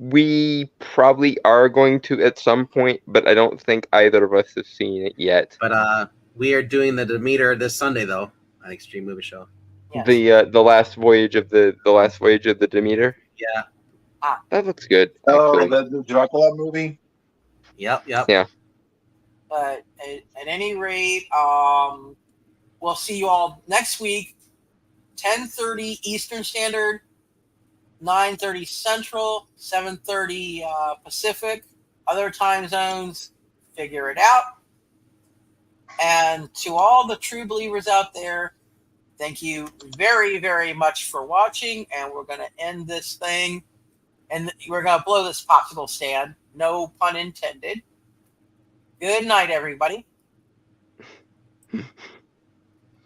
We probably are going to at some point, but I don't think either of us have seen it yet. But we are doing the Demeter this Sunday though on Extreme Movie Show. Yes. The last voyage of the Demeter. Yeah. That looks good. Oh, Actually. the Dracula movie? Yep. Yeah. But at any rate, we'll see you all next week, 10:30 Eastern Standard, 9:30 Central, 7:30 Pacific. Other time zones, figure it out. And to all the true believers out there, thank you very, very much for watching. And we're going to end this thing. And we're going to blow this popsicle stand. No pun intended. Good night, everybody.